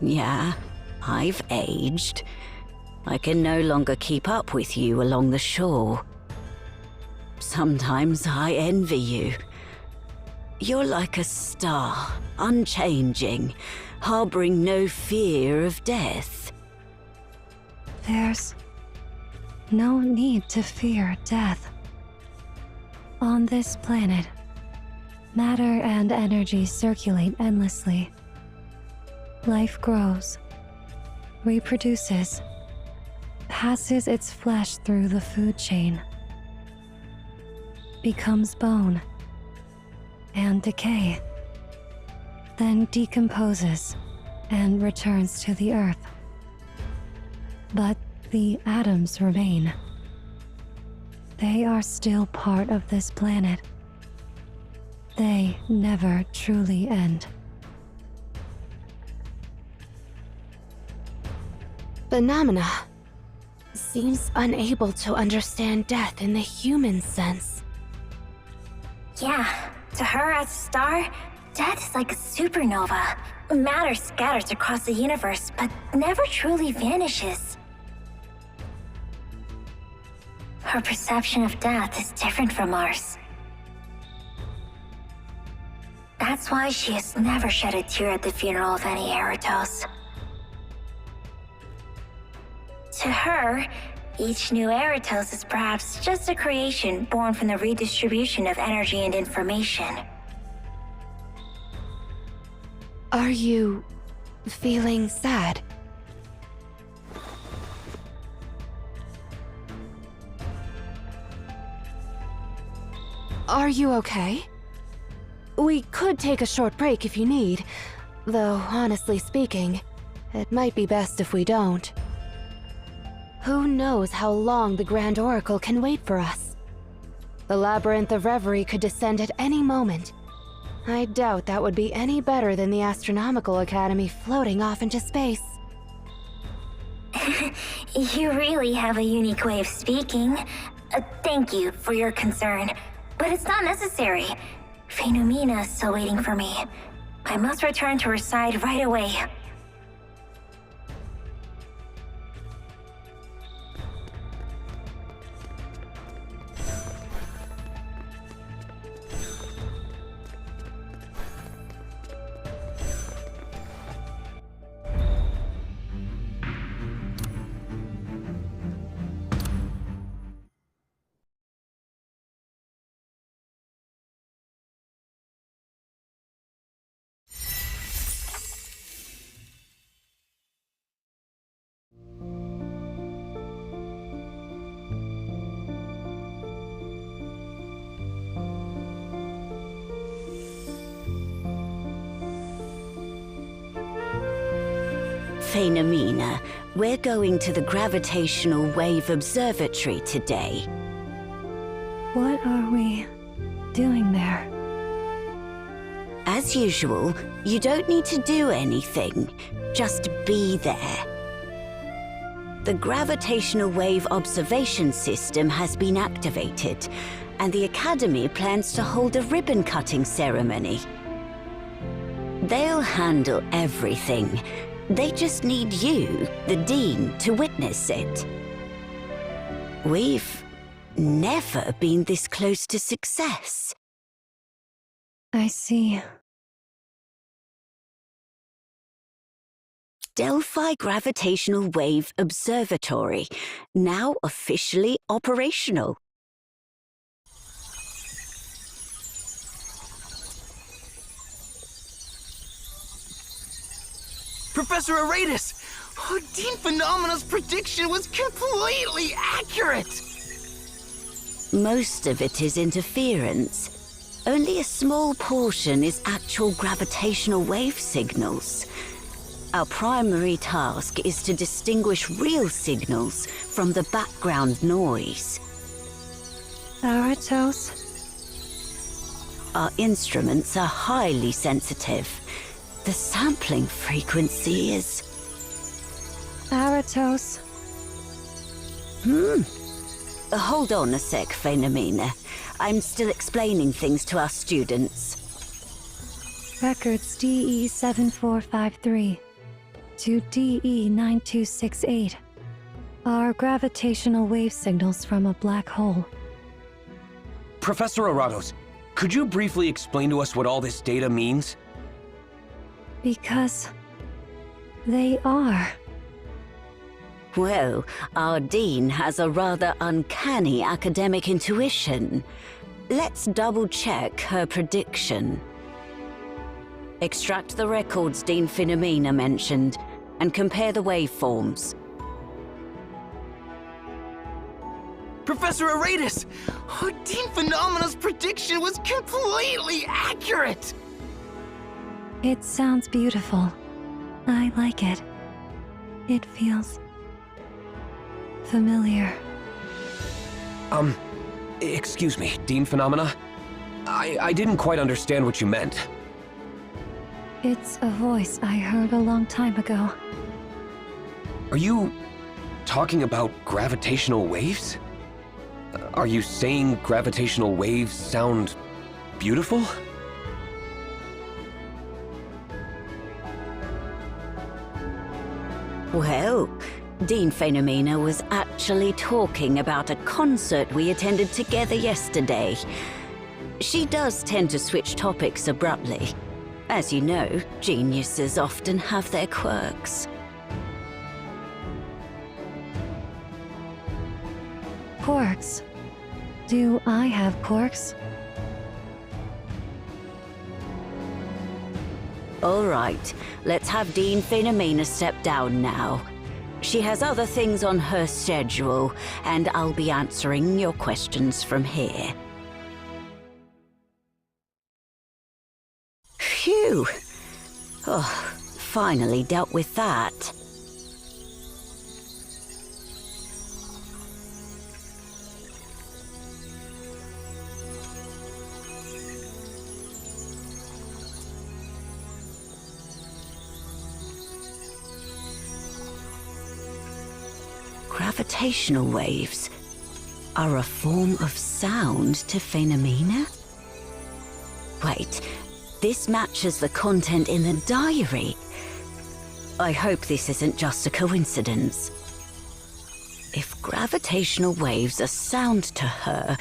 Yeah, I've aged. I can no longer keep up with you along the shore. Sometimes I envy you. You're like a star, unchanging, harboring no fear of death. There's no need to fear death. On this planet, matter and energy circulate endlessly. life grows, reproduces, passes its flesh through the food chain, becomes bone and decay, then decomposes and returns to the earth. But the atoms remain. They are still part of this planet. They never truly end. Phenomena seems unable to understand death in the human sense. Yeah, to her as a star, death is like a supernova. Matter scatters across the universe, but never truly vanishes. Her perception of death is different from ours. That's why she has never shed a tear at the funeral of any Eratos. To her, each new Eratos is perhaps just a creation born from the redistribution of energy and information. Are you feeling sad? Are you okay? We could take a short break if you need, though honestly speaking, it might be best if we don't. Who knows how long the Grand Oracle can wait for us? The Labyrinth of Reverie could descend at any moment. I doubt that would be any better than the Astronomical Academy floating off into space. You really have a unique way of speaking. Thank you for your concern, but it's not necessary. Phenomena is still waiting for me. I must return to her side right away. Phenomena, we're going to the Gravitational Wave Observatory today. What are we doing there? As usual, you don't need to do anything. Just be there. The Gravitational Wave Observation System has been activated, and the Academy plans to hold a ribbon-cutting ceremony. They'll handle everything. They just need you, the Dean, to witness it. We've never been this close to success. I see. Delphi Gravitational Wave Observatory, now officially operational. Professor Aratus! Oh, Dean Phenomena's prediction was completely accurate! Most of it is interference. Only a small portion is actual gravitational wave signals. Our primary task is to distinguish real signals from the background noise. Aratos? Our instruments are highly sensitive. The sampling frequency is... Aratos. Hold on a sec, Phenomena. I'm still explaining things to our students. Records DE7453 to DE9268 are gravitational wave signals from a black hole. Professor Aratos, could you briefly explain to us what all this data means? Because they are. Well, our Dean has a rather uncanny academic intuition. Let's double-check her prediction. Extract the records Dean Philomena mentioned, and compare the waveforms. Professor Aratus! Oh, Dean Phenomena's prediction was completely accurate! It sounds beautiful. I like it. It feels familiar. Excuse me, Dean Phenomena? I didn't quite understand what you meant. It's a voice I heard a long time ago. Are you talking about gravitational waves? Are you saying gravitational waves sound beautiful? Well, Dean Philomena was actually talking about a concert we attended together yesterday. She does tend to switch topics abruptly. As you know, geniuses often have their quirks. Quirks? Do I have quirks? All right, let's have Dean Philomena step down now. She has other things on her schedule, and I'll be answering your questions from here. Phew! Oh, finally dealt with that. Gravitational waves are a form of sound to Philomena? Wait, this matches the content in the diary. I hope this isn't just a coincidence. If gravitational waves are sound to her,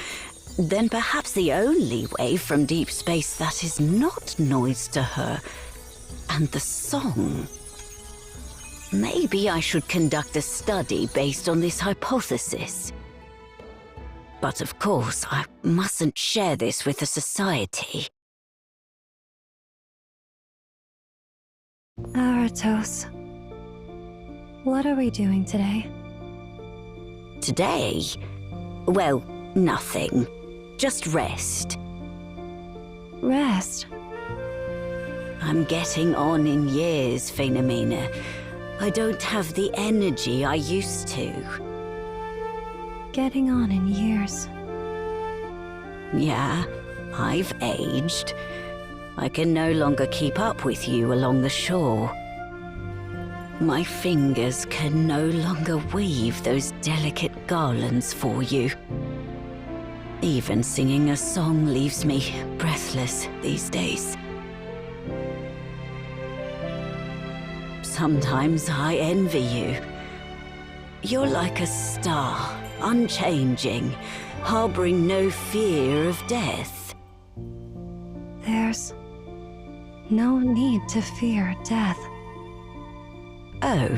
then perhaps the only wave from deep space that is not noise to her, and the song. Maybe I should conduct a study based on this hypothesis. But of course, I mustn't share this with the Society. Aratos. What are we doing today? Today? Well, nothing. Just rest. Rest? I'm getting on in years, Philomena. I don't have the energy I used to. Getting on in years. Yeah, I've aged. I can no longer keep up with you along the shore. My fingers can no longer weave those delicate garlands for you. Even singing a song leaves me breathless these days. Sometimes I envy you. You're like a star, unchanging, harboring no fear of death. There's no need to fear death. Oh,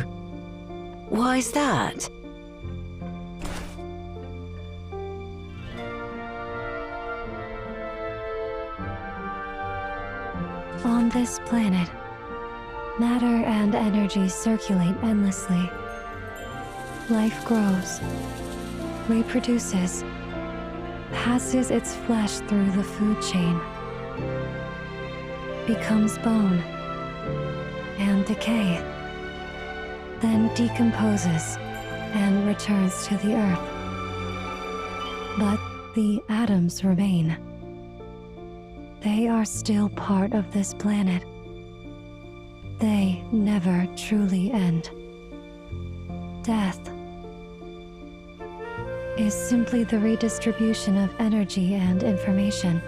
why's that? On this planet, matter and energy circulate endlessly. Life grows, reproduces, passes its flesh through the food chain, becomes bone, and decay, then decomposes and returns to the earth. But the atoms remain. They are still part of this planet. They never truly end. Death is simply the redistribution of energy and information.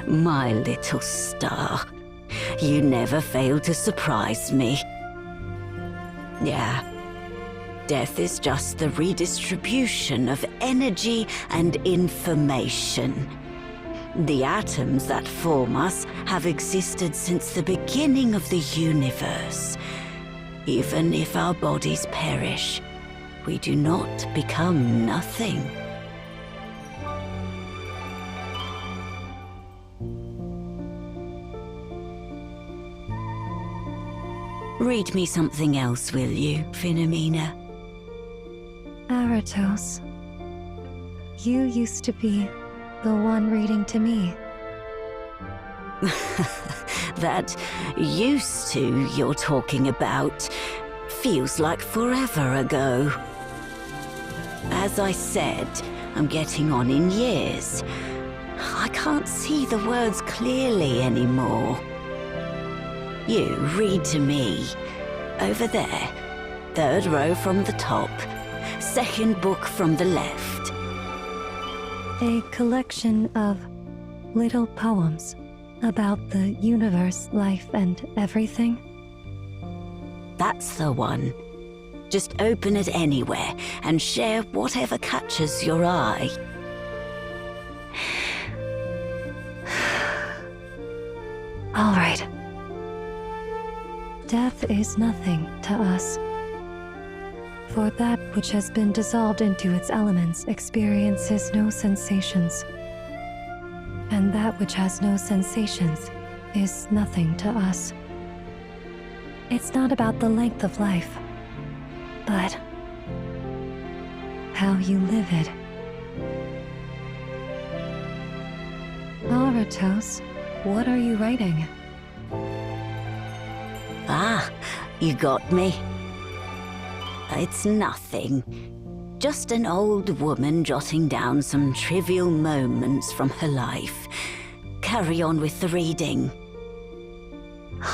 My little star, you never fail to surprise me. Yeah. Death is just the redistribution of energy and information. The atoms that form us have existed since the beginning of the universe. Even if our bodies perish, we do not become nothing. Read me something else, will you, Philomena? Aratos, you used to be the one reading to me. That used to you're talking about feels like forever ago. As I said, I'm getting on in years. I can't see the words clearly anymore. You read to me. Over there. 3rd row from the top. 2nd book from the left. A collection of little poems about the universe, life, and everything. That's the one. Just open it anywhere and share whatever catches your eye. All right. Death is nothing to us. For that which has been dissolved into its elements experiences no sensations. And that which has no sensations is nothing to us. It's not about the length of life, but how you live it. Aratos, what are you writing? Ah, you got me. It's nothing. Just an old woman jotting down some trivial moments from her life. Carry on with the reading.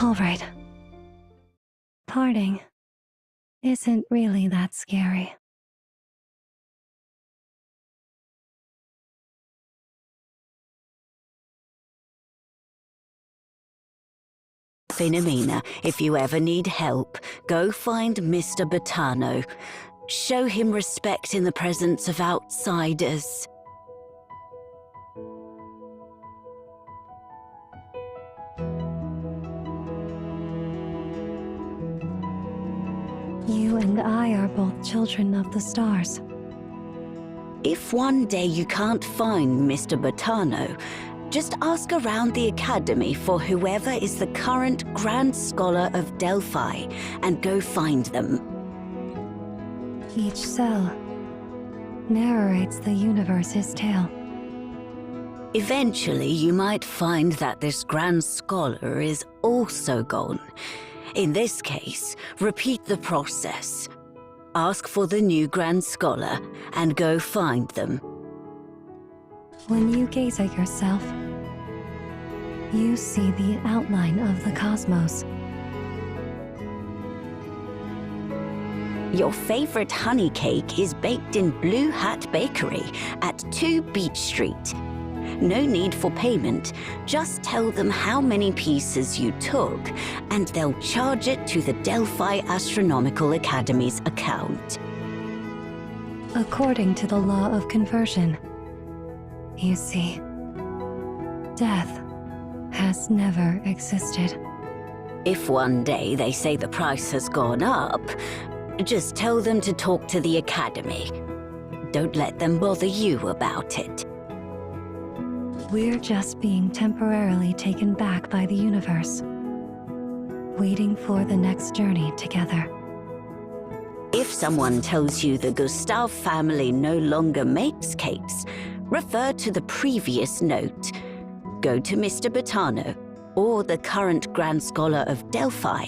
All right. Parting isn't really that scary. Philomena, if you ever need help, go find Mr. Botano. Show him respect in the presence of outsiders. You and I are both children of the stars. If one day you can't find Mr. Botano, just ask around the Academy for whoever is the current Grand Scholar of Delphi and go find them. Each cell narrates the universe's tale. Eventually, you might find that this Grand Scholar is also gone. In this case, repeat the process. Ask for the new Grand Scholar and go find them. When you gaze at yourself, you see the outline of the cosmos. Your favorite honey cake is baked in Blue Hat Bakery at 2 Beach Street. No need for payment. Just tell them how many pieces you took, and they'll charge it to the Delphi Astronomical Academy's account. According to the law of conversion, you see, death has never existed. If one day they say the price has gone up, just tell them to talk to the Academy. Don't let them bother you about it. We're just being temporarily taken back by the universe, waiting for the next journey together. If someone tells you the Gustave family no longer makes cakes, refer to the previous note. Go to Mr. Botano or the current Grand Scholar of Delphi,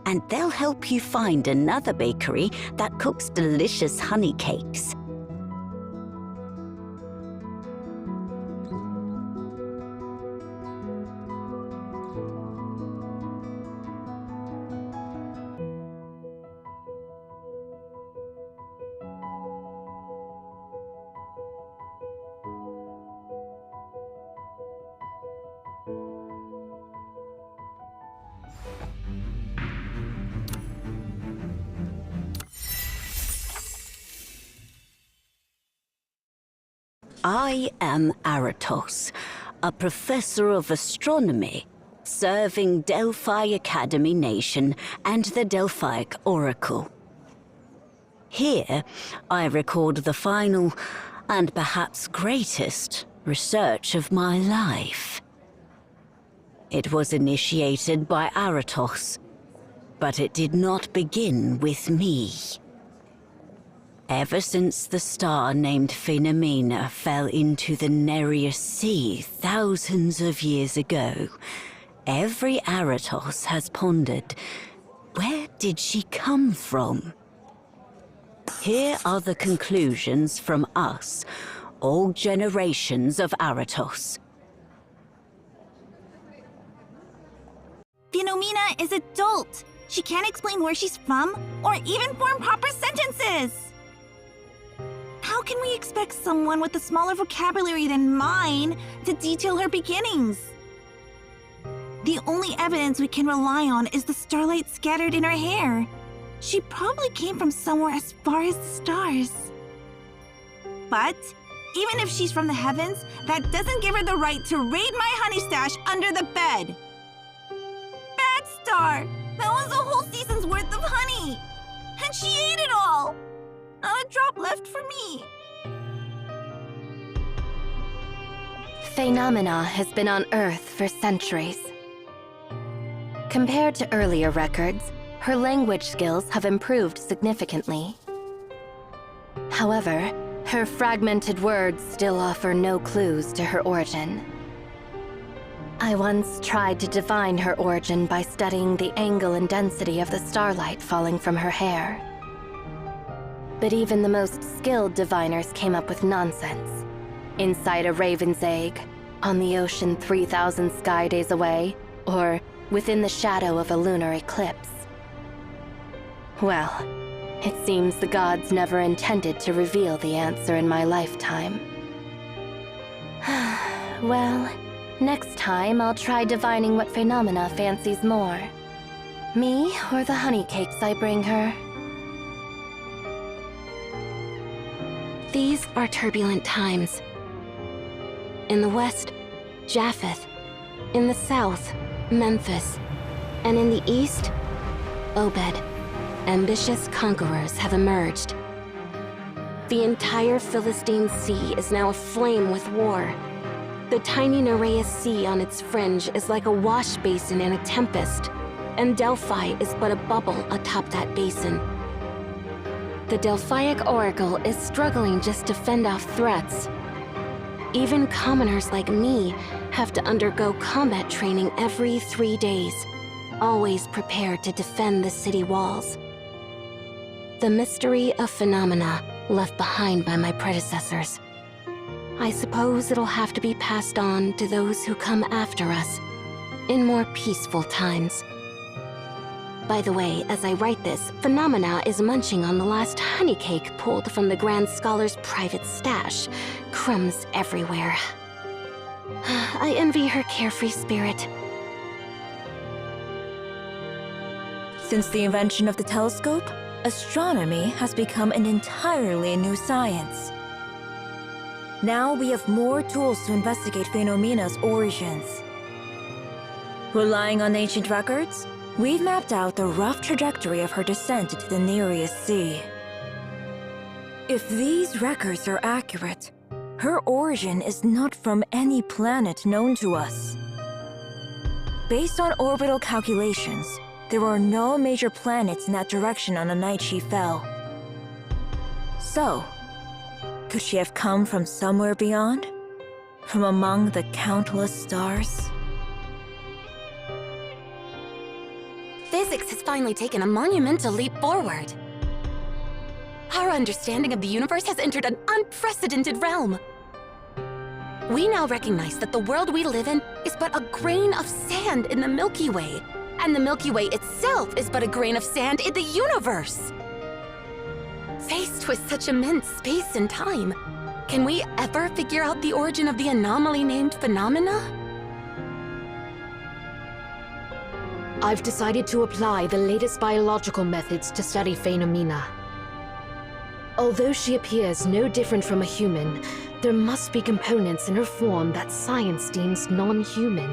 and they'll help you find another bakery that cooks delicious honey cakes. I am Aratos, a professor of astronomy, serving Delphi Academy Nation and the Delphic Oracle. Here, I record the final, and perhaps greatest, research of my life. It was initiated by Aratos, but it did not begin with me. Ever since the star named Phänomena fell into the Nereus Sea thousands of years ago, every Aratos has pondered, where did she come from? Here are the conclusions from us, all generations of Aratos. Phänomena is adult. She can't explain where she's from or even form proper sentences. How can we expect someone with a smaller vocabulary than mine to detail her beginnings? The only evidence we can rely on is the starlight scattered in her hair. She probably came from somewhere as far as the stars. But even if she's from the heavens, that doesn't give her the right to raid my honey stash under the bed. Bad star! That was a whole season's worth of honey! And she ate it all! Not a drop left for me. Phänomena has been on Earth for centuries. Compared to earlier records, her language skills have improved significantly. However, her fragmented words still offer no clues to her origin. I once tried to divine her origin by studying the angle and density of the starlight falling from her hair. But even the most skilled diviners came up with nonsense. Inside a raven's egg, on the ocean 3,000 sky days away, or within the shadow of a lunar eclipse. Well, it seems the gods never intended to reveal the answer in my lifetime. Well, next time I'll try divining what Phänomena fancies more. Me or the honey cakes I bring her. These are turbulent times. In the west, Japheth. In the south, Memphis. And in the east, Obed. Ambitious conquerors have emerged. The entire Philistine Sea is now aflame with war. The tiny Nereus Sea on its fringe is like a wash basin in a tempest, and Delphi is but a bubble atop that basin. The Delphic Oracle is struggling just to fend off threats. Even commoners like me have to undergo combat training every 3 days, always prepared to defend the city walls. The mystery of Phänomena left behind by my predecessors. I suppose it'll have to be passed on to those who come after us, in more peaceful times. By the way, as I write this, Phänomena is munching on the last honey cake pulled from the Grand Scholar's private stash. Crumbs everywhere. I envy her carefree spirit. Since the invention of the telescope, astronomy has become an entirely new science. Now we have more tools to investigate Phänomena's origins. Relying on ancient records, we've mapped out the rough trajectory of her descent into the Nereus Sea. If these records are accurate, her origin is not from any planet known to us. Based on orbital calculations, there are no major planets in that direction on the night she fell. So, could she have come from somewhere beyond? From among the countless stars? Physics has finally taken a monumental leap forward. Our understanding of the universe has entered an unprecedented realm. We now recognize that the world we live in is but a grain of sand in the Milky Way, and the Milky Way itself is but a grain of sand in the universe. Faced with such immense space and time, can we ever figure out the origin of the anomaly named Phänomena? I've decided to apply the latest biological methods to study Phänomena. Although she appears no different from a human, there must be components in her form that science deems non-human.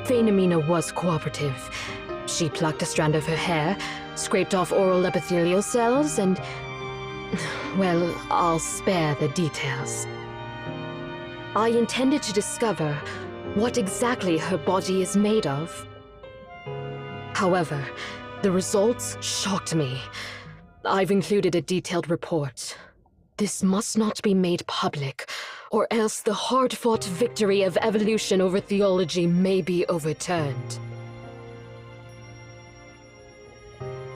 Phänomena was cooperative, She plucked a strand of her hair, scraped off oral epithelial cells, and... well, I'll spare the details. I intended to discover what exactly her body is made of. However, the results shocked me. I've included a detailed report. This must not be made public, or else the hard-fought victory of evolution over theology may be overturned.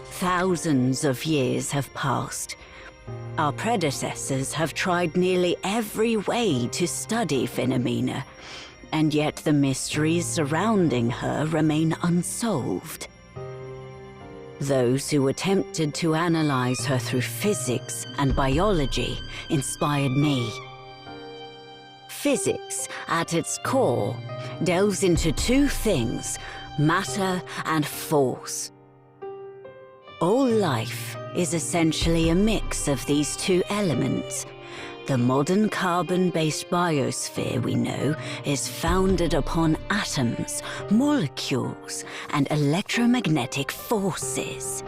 Thousands of years have passed. Our predecessors have tried nearly every way to study Phänomena, and yet the mysteries surrounding her remain unsolved. Those who attempted to analyze her through physics and biology inspired me. Physics, at its core, delves into two things: matter and force. All life is essentially a mix of these two elements. The modern carbon-based biosphere we know is founded upon atoms, molecules, and electromagnetic forces.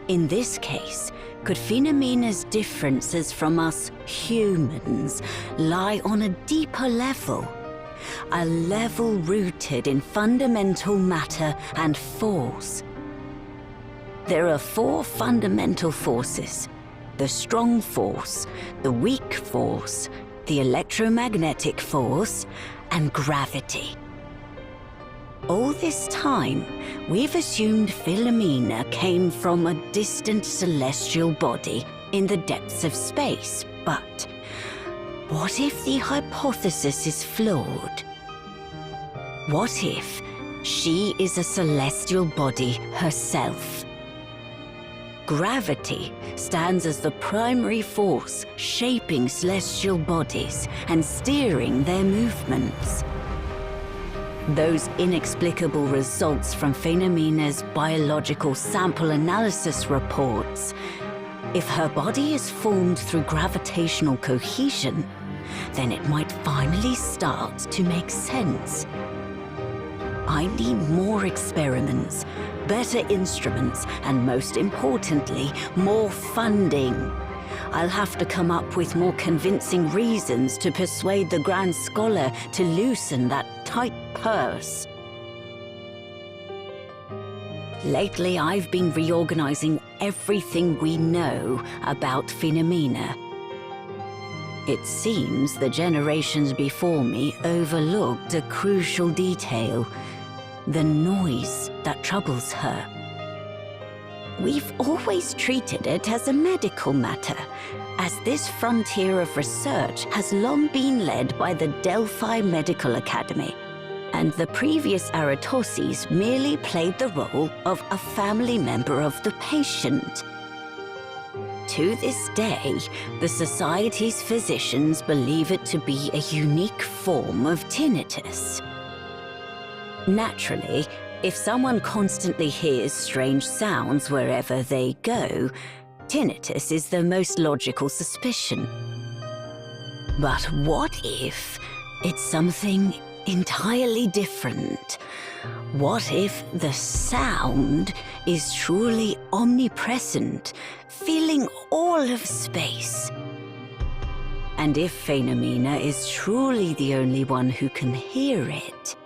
In this case, could Phänomena's differences from us humans lie on a deeper level? A level rooted in fundamental matter and force. There are four fundamental forces: the strong force, the weak force, the electromagnetic force, and gravity. All this time, we've assumed Phänomena came from a distant celestial body in the depths of space, but what if the hypothesis is flawed? What if she is a celestial body herself? Gravity stands as the primary force shaping celestial bodies and steering their movements. Those inexplicable results from Phänomena's biological sample analysis reports. If her body is formed through gravitational cohesion, then it might finally start to make sense. I need more experiments, better instruments, and most importantly, more funding. I'll have to come up with more convincing reasons to persuade the Grand Scholar to loosen that tight purse. Lately, I've been reorganizing everything we know about Phänomena. It seems the generations before me overlooked a crucial detail: the noise that troubles her. We've always treated it as a medical matter, as this frontier of research has long been led by the Delphi Medical Academy, and the previous Aratoses merely played the role of a family member of the patient. To this day, the Society's physicians believe it to be a unique form of tinnitus. Naturally, if someone constantly hears strange sounds wherever they go, tinnitus is the most logical suspicion. But what if it's something entirely different? What if the sound is truly omnipresent, filling all of space? And if Phänomena is truly the only one who can hear it?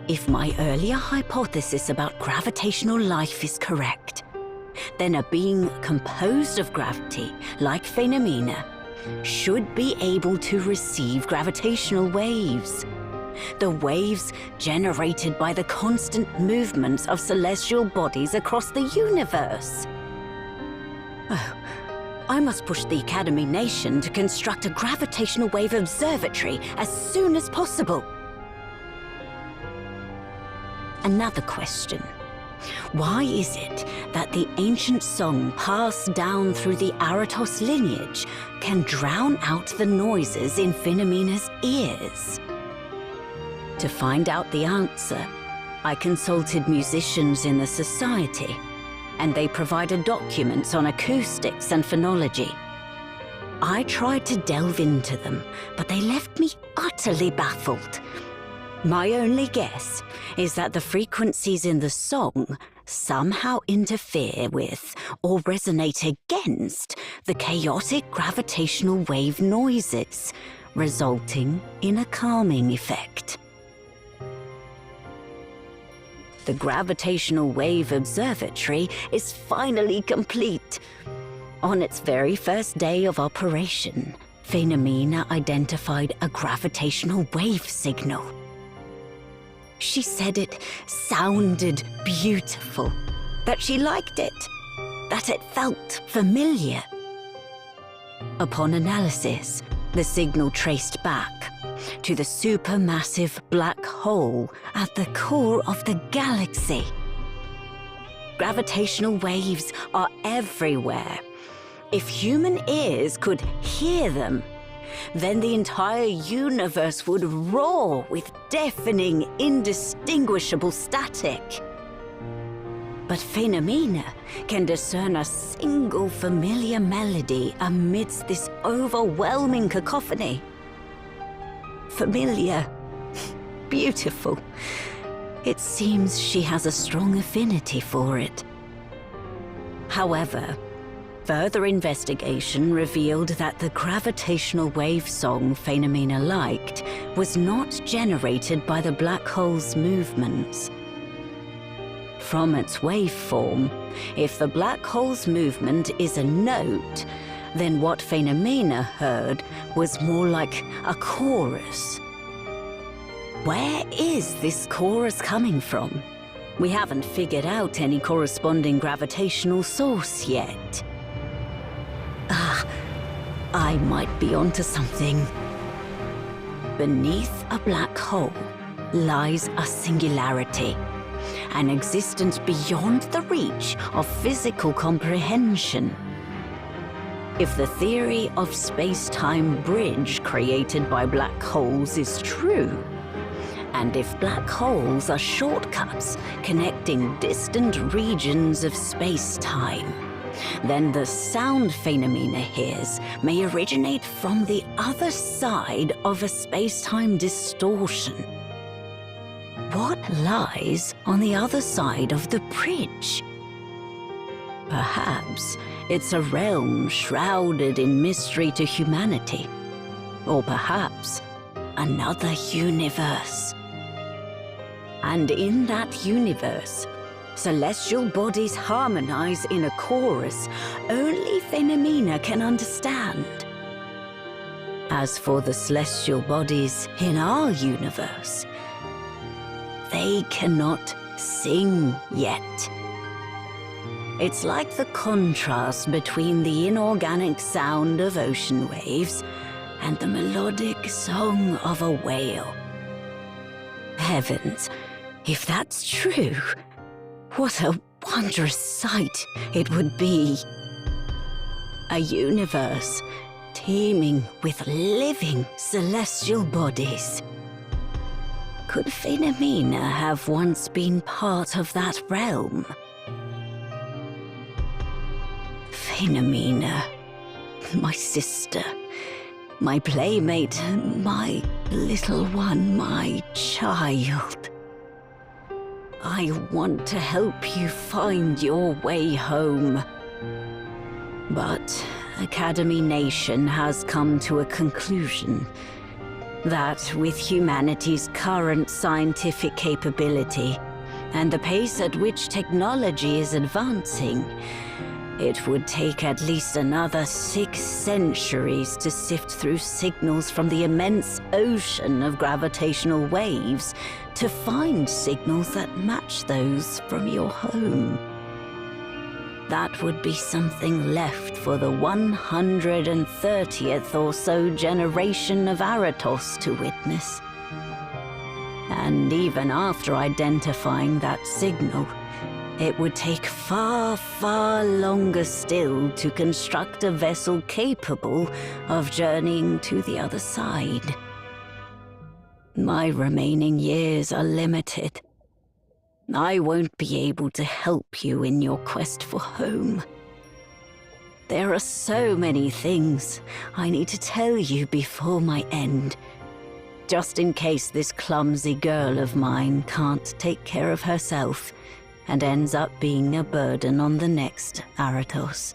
If my earlier hypothesis about gravitational life is correct, then a being composed of gravity, like Phänomena, should be able to receive gravitational waves. The waves generated by the constant movements of celestial bodies across the universe. Oh, I must push the Academy Nation to construct a gravitational wave observatory as soon as possible. Another question. Why is it that the ancient song passed down through the Aratos lineage can drown out the noises in Phänomena's ears? To find out the answer, I consulted musicians in the Society, and they provided documents on acoustics and phonology. I tried to delve into them, but they left me utterly baffled. My only guess is that the frequencies in the song somehow interfere with or resonate against the chaotic gravitational wave noises, resulting in a calming effect. The Gravitational Wave Observatory is finally complete. On its very first day of operation, Phänomena identified a gravitational wave signal. She said it sounded beautiful, that she liked it, that it felt familiar. Upon analysis, the signal traced back to the supermassive black hole at the core of the galaxy. Gravitational waves are everywhere. If human ears could hear them, then the entire universe would roar with deafening, indistinguishable static. But Phänomena can discern a single familiar melody amidst this overwhelming cacophony. Familiar, beautiful. It seems she has a strong affinity for it. However, further investigation revealed that the gravitational wave song Phänomena liked was not generated by the black hole's movements. From its waveform, if the black hole's movement is a note, then what Phänomena heard was more like a chorus. Where is this chorus coming from? We haven't figured out any corresponding gravitational source yet. I might be onto something. Beneath a black hole lies a singularity, an existence beyond the reach of physical comprehension. If the theory of space-time bridge created by black holes is true, and if black holes are shortcuts connecting distant regions of space-time, then the sound Phänomena hears may originate from the other side of a space-time distortion. What lies on the other side of the bridge? Perhaps it's a realm shrouded in mystery to humanity. Or perhaps another universe. And in that universe, celestial bodies harmonize in a chorus only Phänomena can understand. As for the celestial bodies in our universe, they cannot sing yet. It's like the contrast between the inorganic sound of ocean waves and the melodic song of a whale. Heavens, if that's true, what a wondrous sight it would be. A universe teeming with living celestial bodies. Could Phänomena have once been part of that realm? Phänomena, my sister, my playmate, my little one, my child. I want to help you find your way home. But Academy Nation has come to a conclusion that with humanity's current scientific capability and the pace at which technology is advancing, it would take at least another 6 centuries to sift through signals from the immense ocean of gravitational waves to find signals that match those from your home. That would be something left for the 130th or so generation of Aratos to witness. And even after identifying that signal, it would take far, far longer still to construct a vessel capable of journeying to the other side. My remaining years are limited. I won't be able to help you in your quest for home. There are so many things I need to tell you before my end. just in case this clumsy girl of mine can't take care of herself and ends up being a burden on the next Aratos.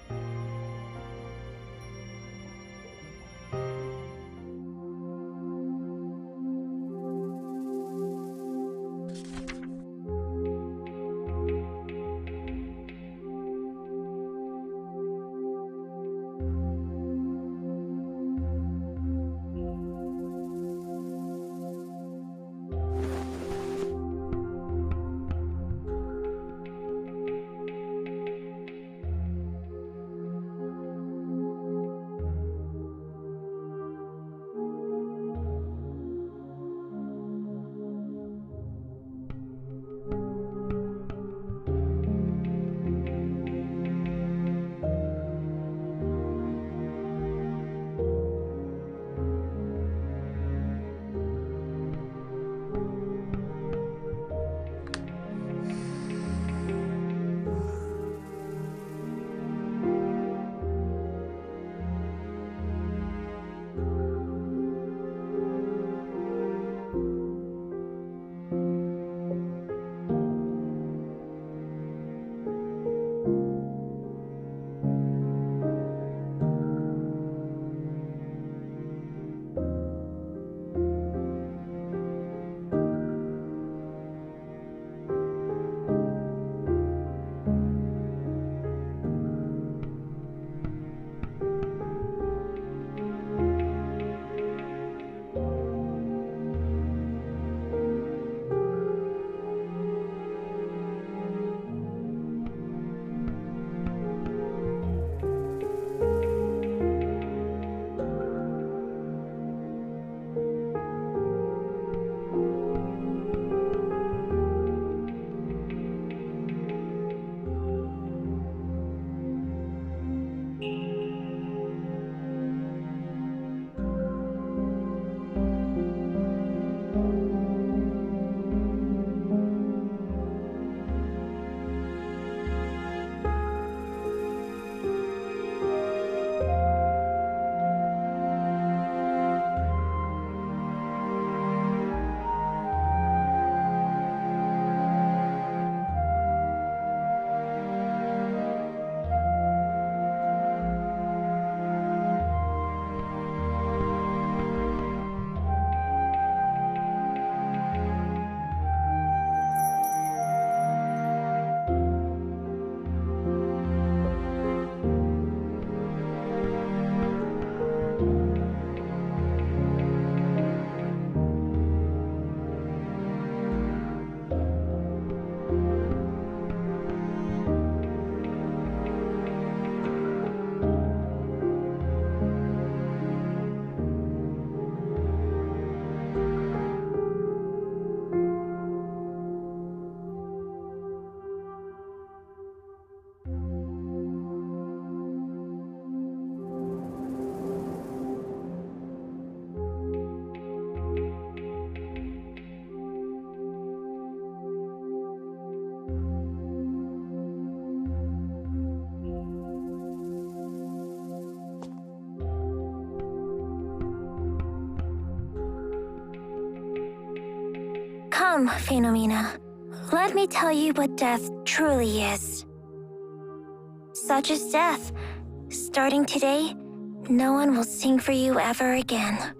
Come, Phenomena. Let me tell you what death truly is. Such is death. Starting today, no one will sing for you ever again.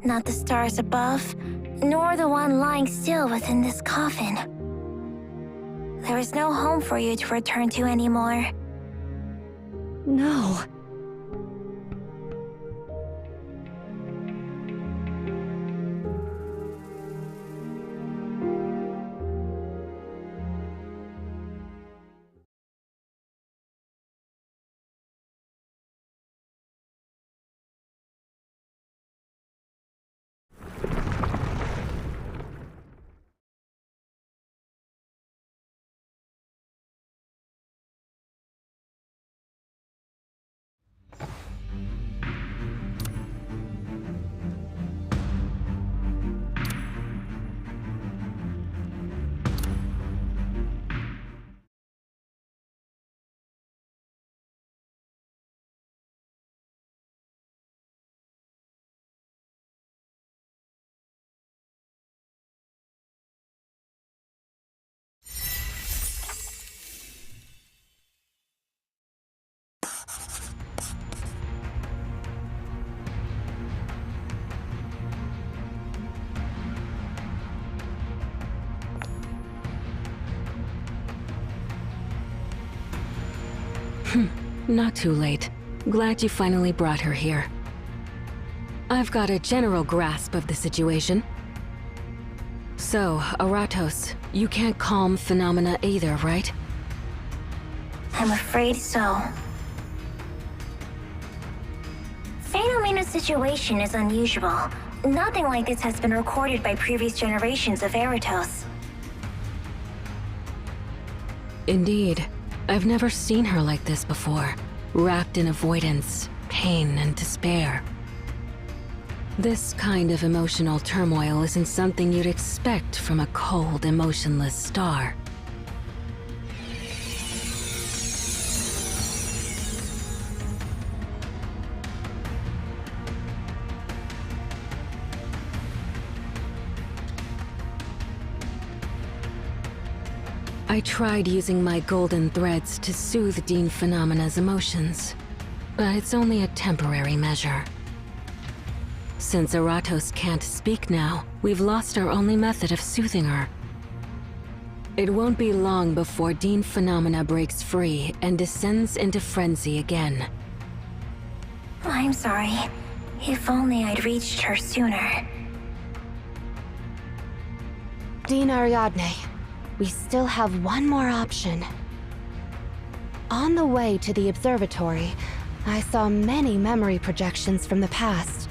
Not the stars above, nor the one lying still within this coffin. There is no home for you to return to anymore. No. Not too late. Glad you finally brought her here. I've got a general grasp of the situation. So, Aratos, you can't calm phenomena either, right? I'm afraid so. Phenomena's situation is unusual. Nothing like this has been recorded by previous generations of Eratos. Indeed. I've never seen her like this before, wrapped in avoidance, pain, and despair. This kind of emotional turmoil isn't something you'd expect from a cold, emotionless star. I tried using my golden threads to soothe Dean Phenomena's emotions, but it's only a temporary measure. Since Aratos can't speak now, we've lost our only method of soothing her. It won't be long before Dean Phenomena breaks free and descends into frenzy again. I'm sorry. If only I'd reached her sooner. Dean Ariadne, we still have one more option. On the way to the observatory, I saw many memory projections from the past.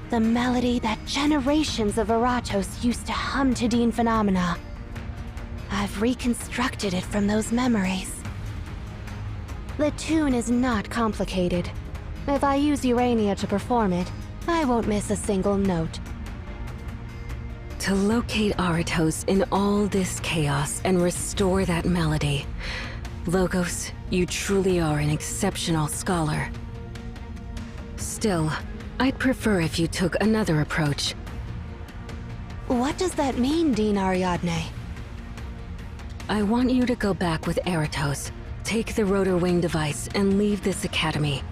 The melody that generations of Eratos used to hum to Dean Phenomena. I've reconstructed it from those memories. The tune is not complicated. If I use Urania to perform it, I won't miss a single note. To locate Aratos in all this chaos and restore that melody. Logos, you truly are an exceptional scholar. Still, I'd prefer if you took another approach. What does that mean, Dean Ariadne? I want you to go back with Eratos, take the rotor wing device, and leave this academy.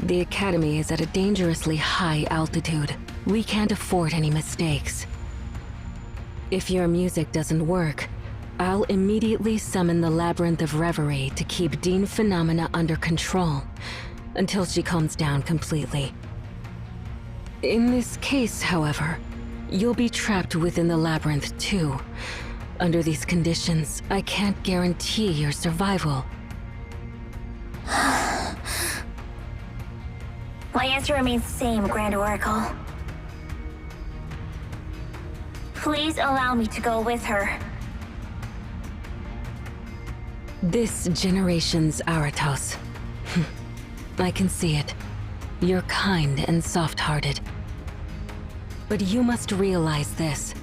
The academy is at a dangerously high altitude. We can't afford any mistakes. If your music doesn't work, I'll immediately summon the Labyrinth of Reverie to keep Dean Phenomena under control, until she calms down completely. In this case, however, you'll be trapped within the labyrinth too. Under these conditions, I can't guarantee your survival. My answer remains the same, Grand Oracle. Please allow me to go with her. This generation's Aratos. I can see it. You're kind and soft-hearted. But you must realize this.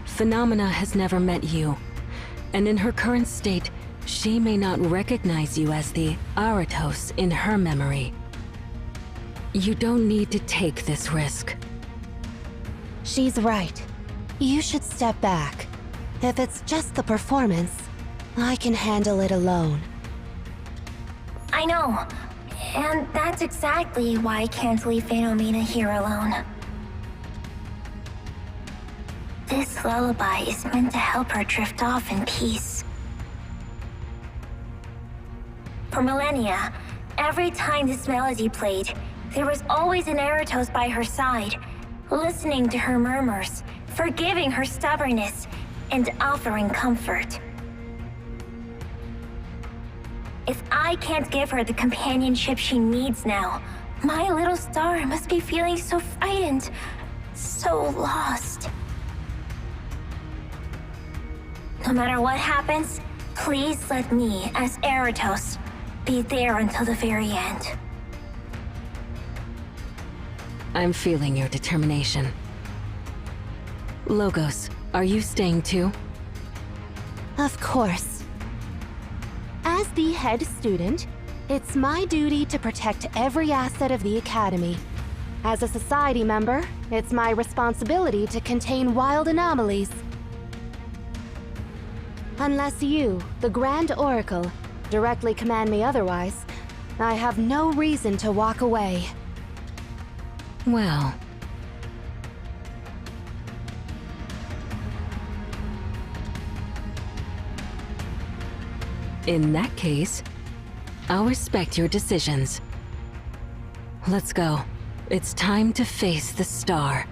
Phenomena has never met you, and in her current state, she may not recognize you as the Aratos in her memory. You don't need to take this risk. She's right. You should step back. If it's just the performance, I can handle it alone. I know. And that's exactly why I can't leave Phenomena here alone. This lullaby is meant to help her drift off in peace. For millennia, every time this melody played, there was always an Eratos by her side, listening to her murmurs, forgiving her stubbornness, and offering comfort. If I can't give her the companionship she needs now, my little star must be feeling so frightened, so lost. No matter what happens, please let me, as Eratos, be there until the very end. I'm feeling your determination. Logos, are you staying too? Of course. As the head student, it's my duty to protect every asset of the Academy. As a society member, it's my responsibility to contain wild anomalies. Unless you, the Grand Oracle, directly command me otherwise, I have no reason to walk away. Well... In that case, I'll respect your decisions. Let's go. It's time to face the star.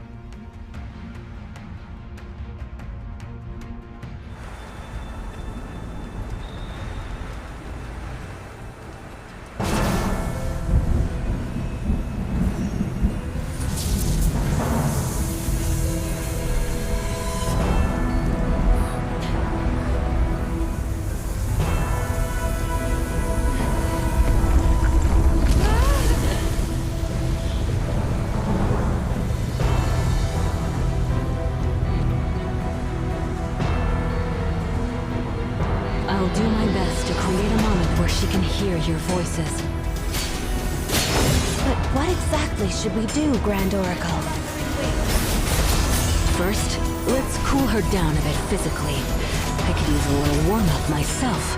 I'll do my best to create a moment where she can hear your voices. But what exactly should we do, Grand Oracle? First, let's cool her down a bit physically. I could use a little warm-up myself.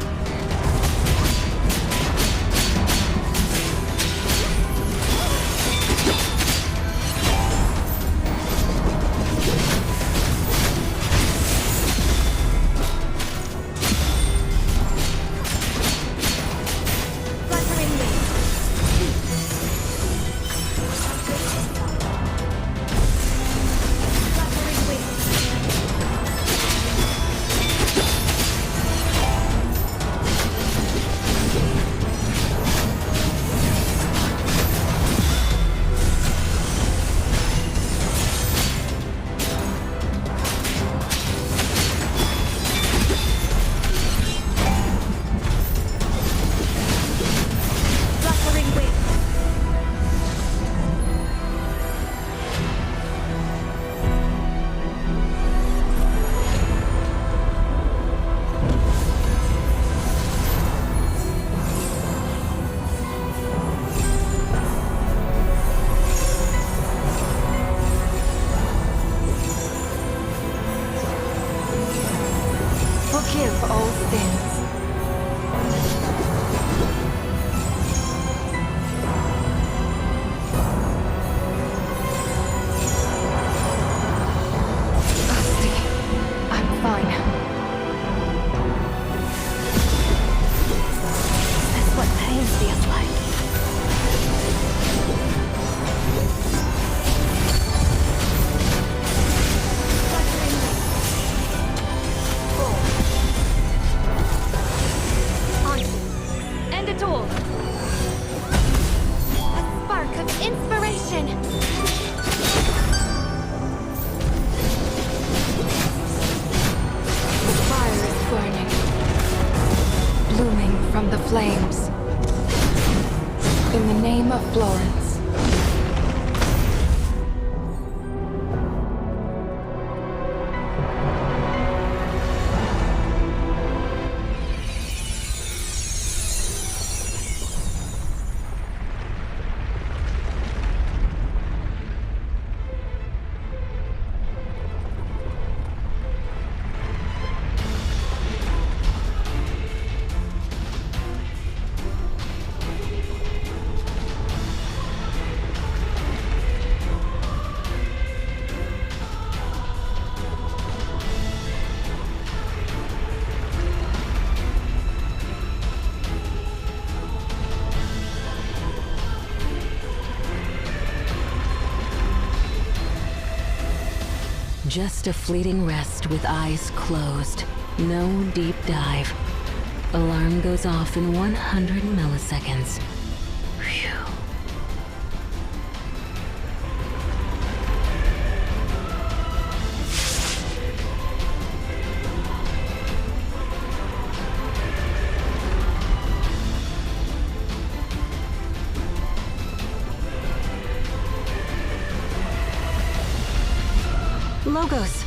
Forgive all sins. I'm fine. That's what pain feels like. End it all. A spark of inspiration. The fire is burning, blooming from the flames. In the name of Florence. Just a fleeting rest with eyes closed. No deep dive. Alarm goes off in 100 milliseconds. Phew. Logos.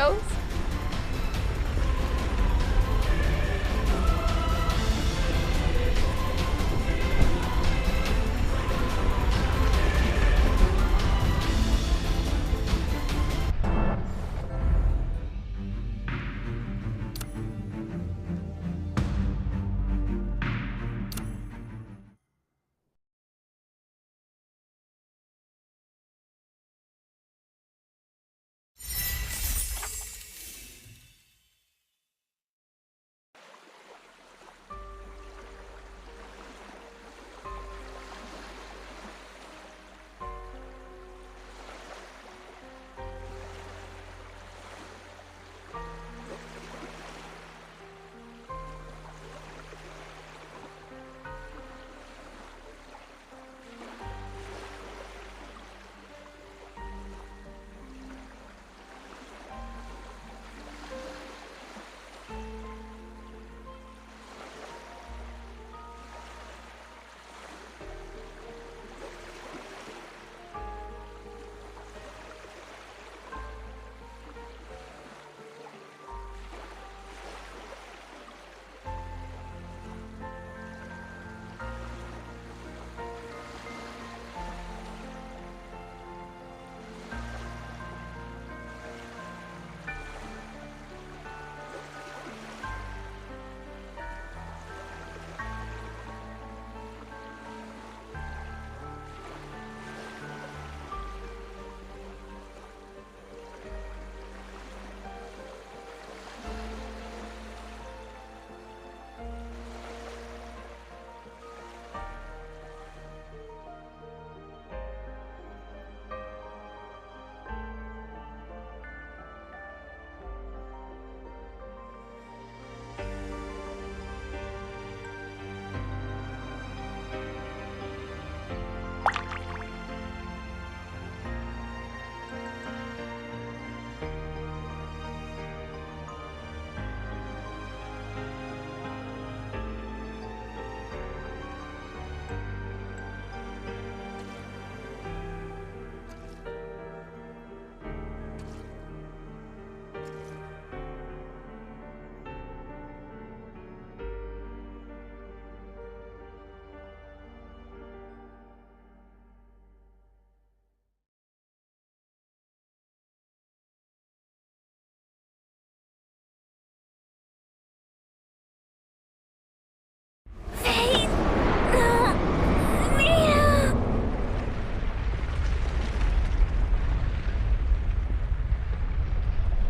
Aratos.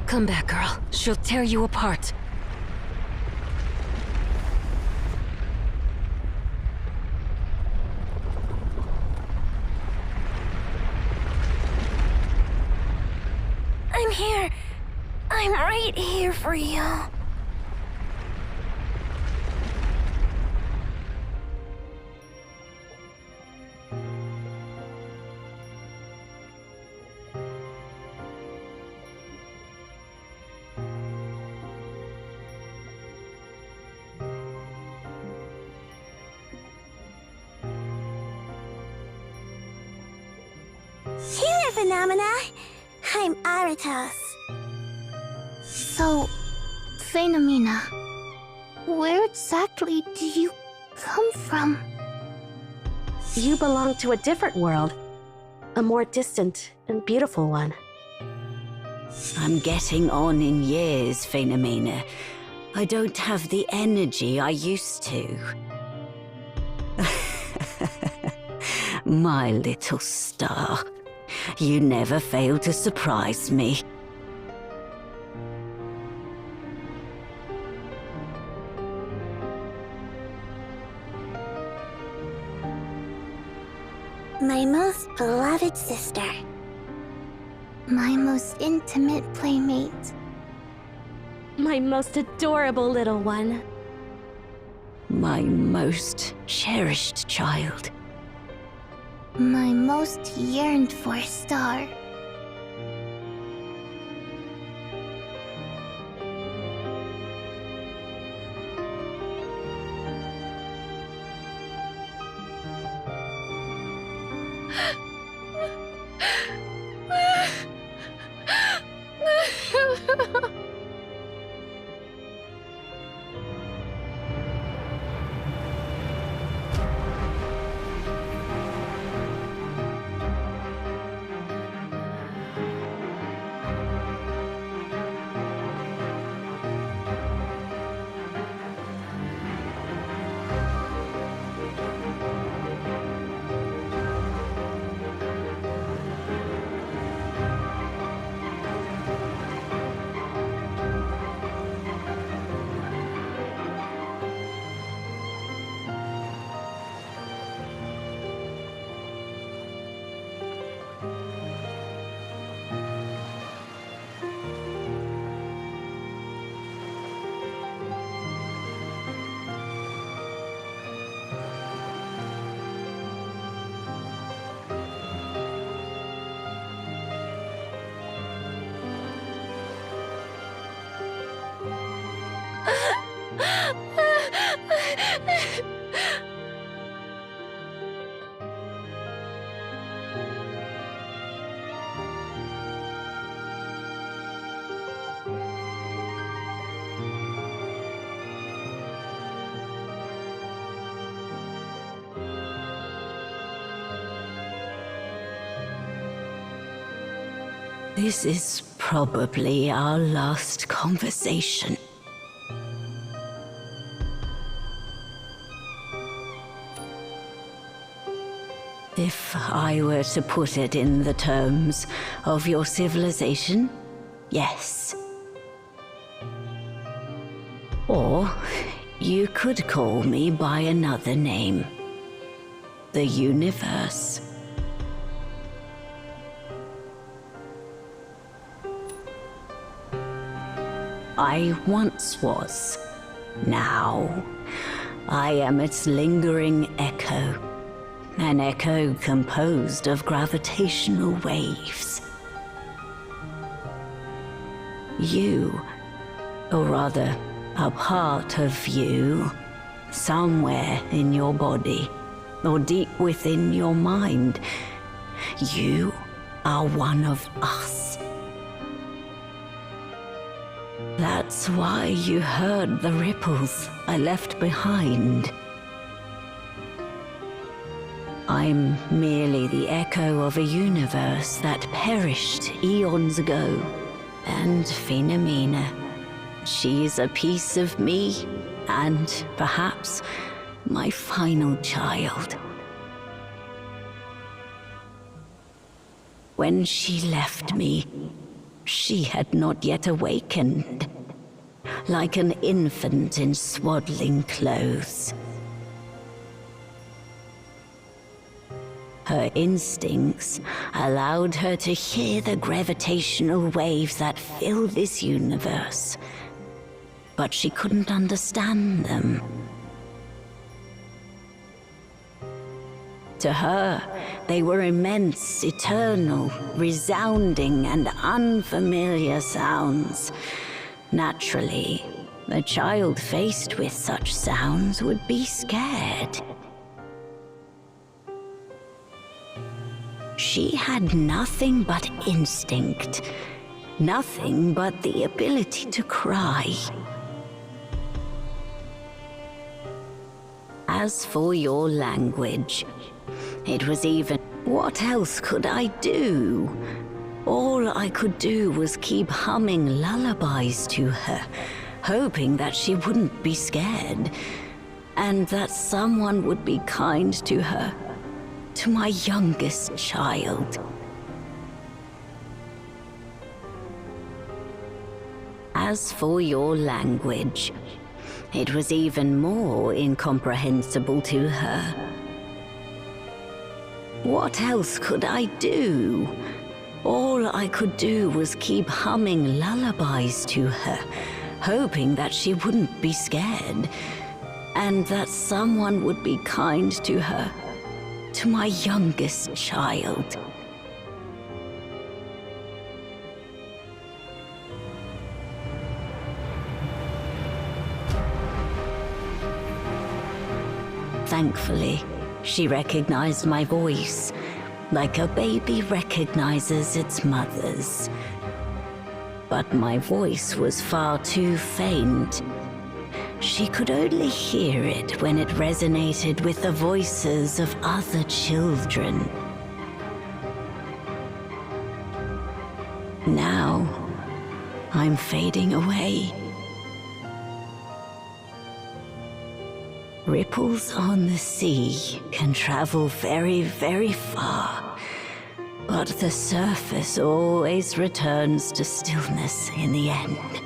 Come back, girl. She'll tear you apart. I'm here. I'm right here for you. Hello, Phenomena. I'm Aratos. So, Phenomena, where exactly do you come from? You belong to a different world. A more distant and beautiful one. I'm getting on in years, Phenomena. I don't have the energy I used to. My little star. You never fail to surprise me. My most beloved sister. My most intimate playmate. My most adorable little one. My most cherished child. My most yearned for star. This is probably our last conversation. If I were to put it in the terms of your civilization, yes. Or you could call me by another name. The universe. I once was. Now, I am its lingering echo. An echo composed of gravitational waves. You, or rather, a part of you, somewhere in your body, or deep within your mind, you are one of us. That's why you heard the ripples I left behind. I'm merely the echo of a universe that perished eons ago. And Phenomena, she's a piece of me, and perhaps my final child. When she left me, she had not yet awakened, like an infant in swaddling clothes. Her instincts allowed her to hear the gravitational waves that fill this universe, but she couldn't understand them. To her, they were immense, eternal, resounding, and unfamiliar sounds. Naturally, a child faced with such sounds would be scared. She had nothing but instinct, nothing but the ability to cry. As for your language, it was even... What else could I do? All I could do was keep humming lullabies to her, hoping that she wouldn't be scared, and that someone would be kind to her. To my youngest child. As for your language, it was even more incomprehensible to her. What else could I do? All I could do was keep humming lullabies to her, hoping that she wouldn't be scared, and that someone would be kind to her. To my youngest child. Thankfully, she recognized my voice, like a baby recognizes its mother's. But my voice was far too faint. She could only hear it when it resonated with the voices of other children. Now, I'm fading away. Ripples on the sea can travel very, very far, but the surface always returns to stillness in the end.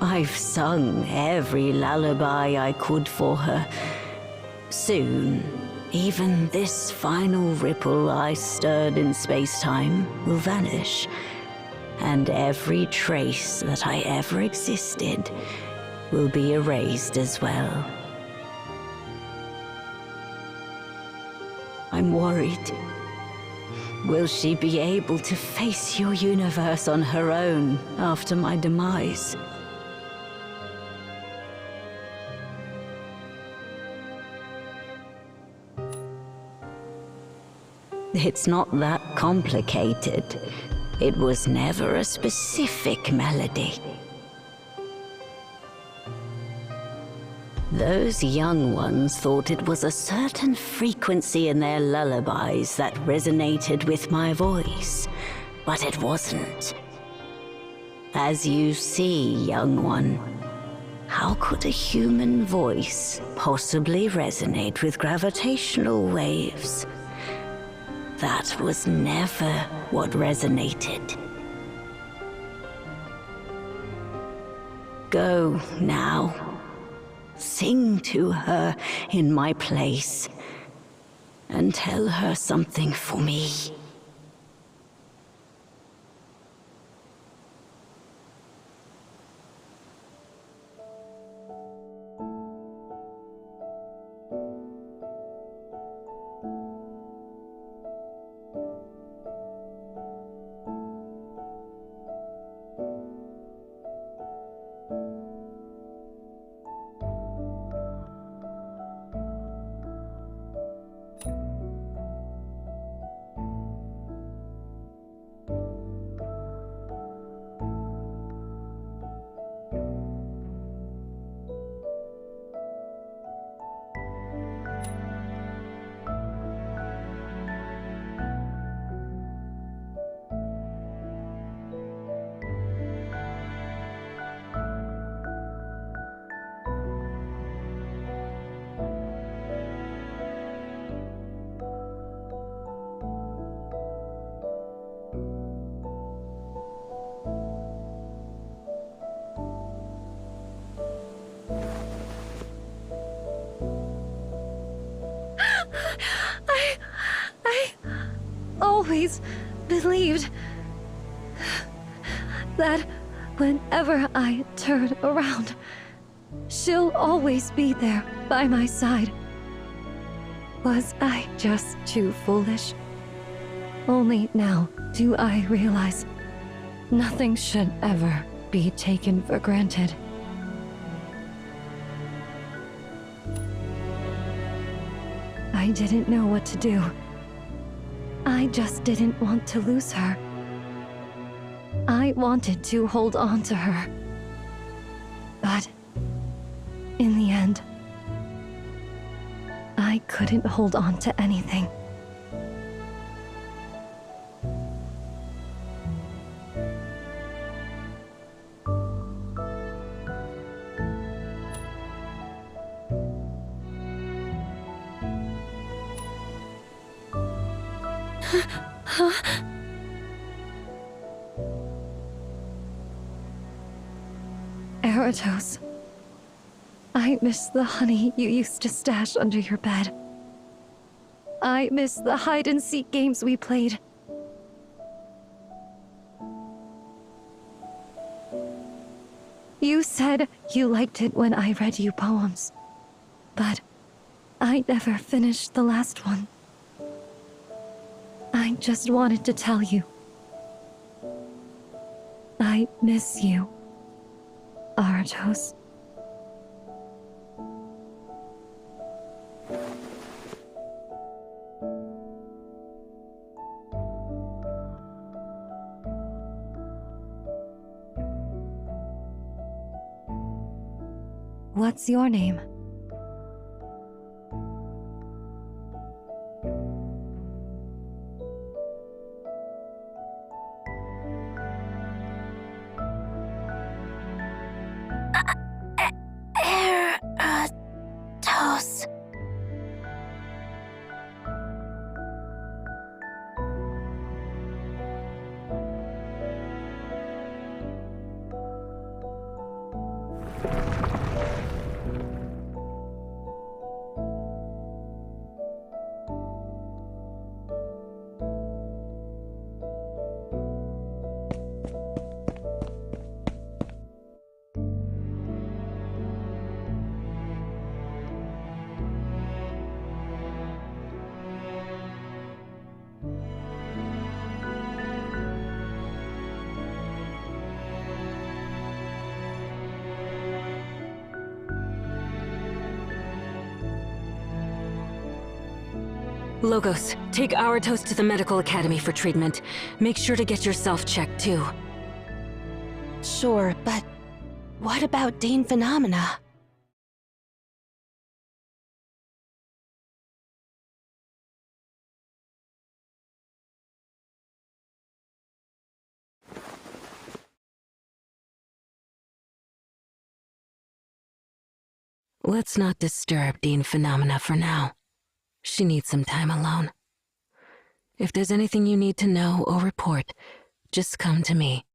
I've sung every lullaby I could for her. Soon, even this final ripple I stirred in space-time will vanish, and every trace that I ever existed will be erased as well. I'm worried. Will she be able to face your universe on her own after my demise? It's not that complicated. It was never a specific melody. Those young ones thought it was a certain frequency in their lullabies that resonated with my voice, but it wasn't. As you see, young one, how could a human voice possibly resonate with gravitational waves? That was never what resonated. Go now. Sing to her in my place and tell her something for me. I always believed that whenever I turn around, she'll always be there by my side. Was I just too foolish? Only now do I realize nothing should ever be taken for granted. I didn't know what to do. I just didn't want to lose her. I wanted to hold on to her. But in the end, I couldn't hold on to anything. Eratos, I miss the honey you used to stash under your bed. I miss the hide-and-seek games we played. You said you liked it when I read you poems, but I never finished the last one. I just wanted to tell you. I miss you, Eratos. What's your name? Eratos. Logos, take Eratos to the medical academy for treatment. Make sure to get yourself checked too. Sure, but what about Dane phenomena? Let's not disturb Dean Phenomena for now. She needs some time alone. If there's anything you need to know or report, just come to me.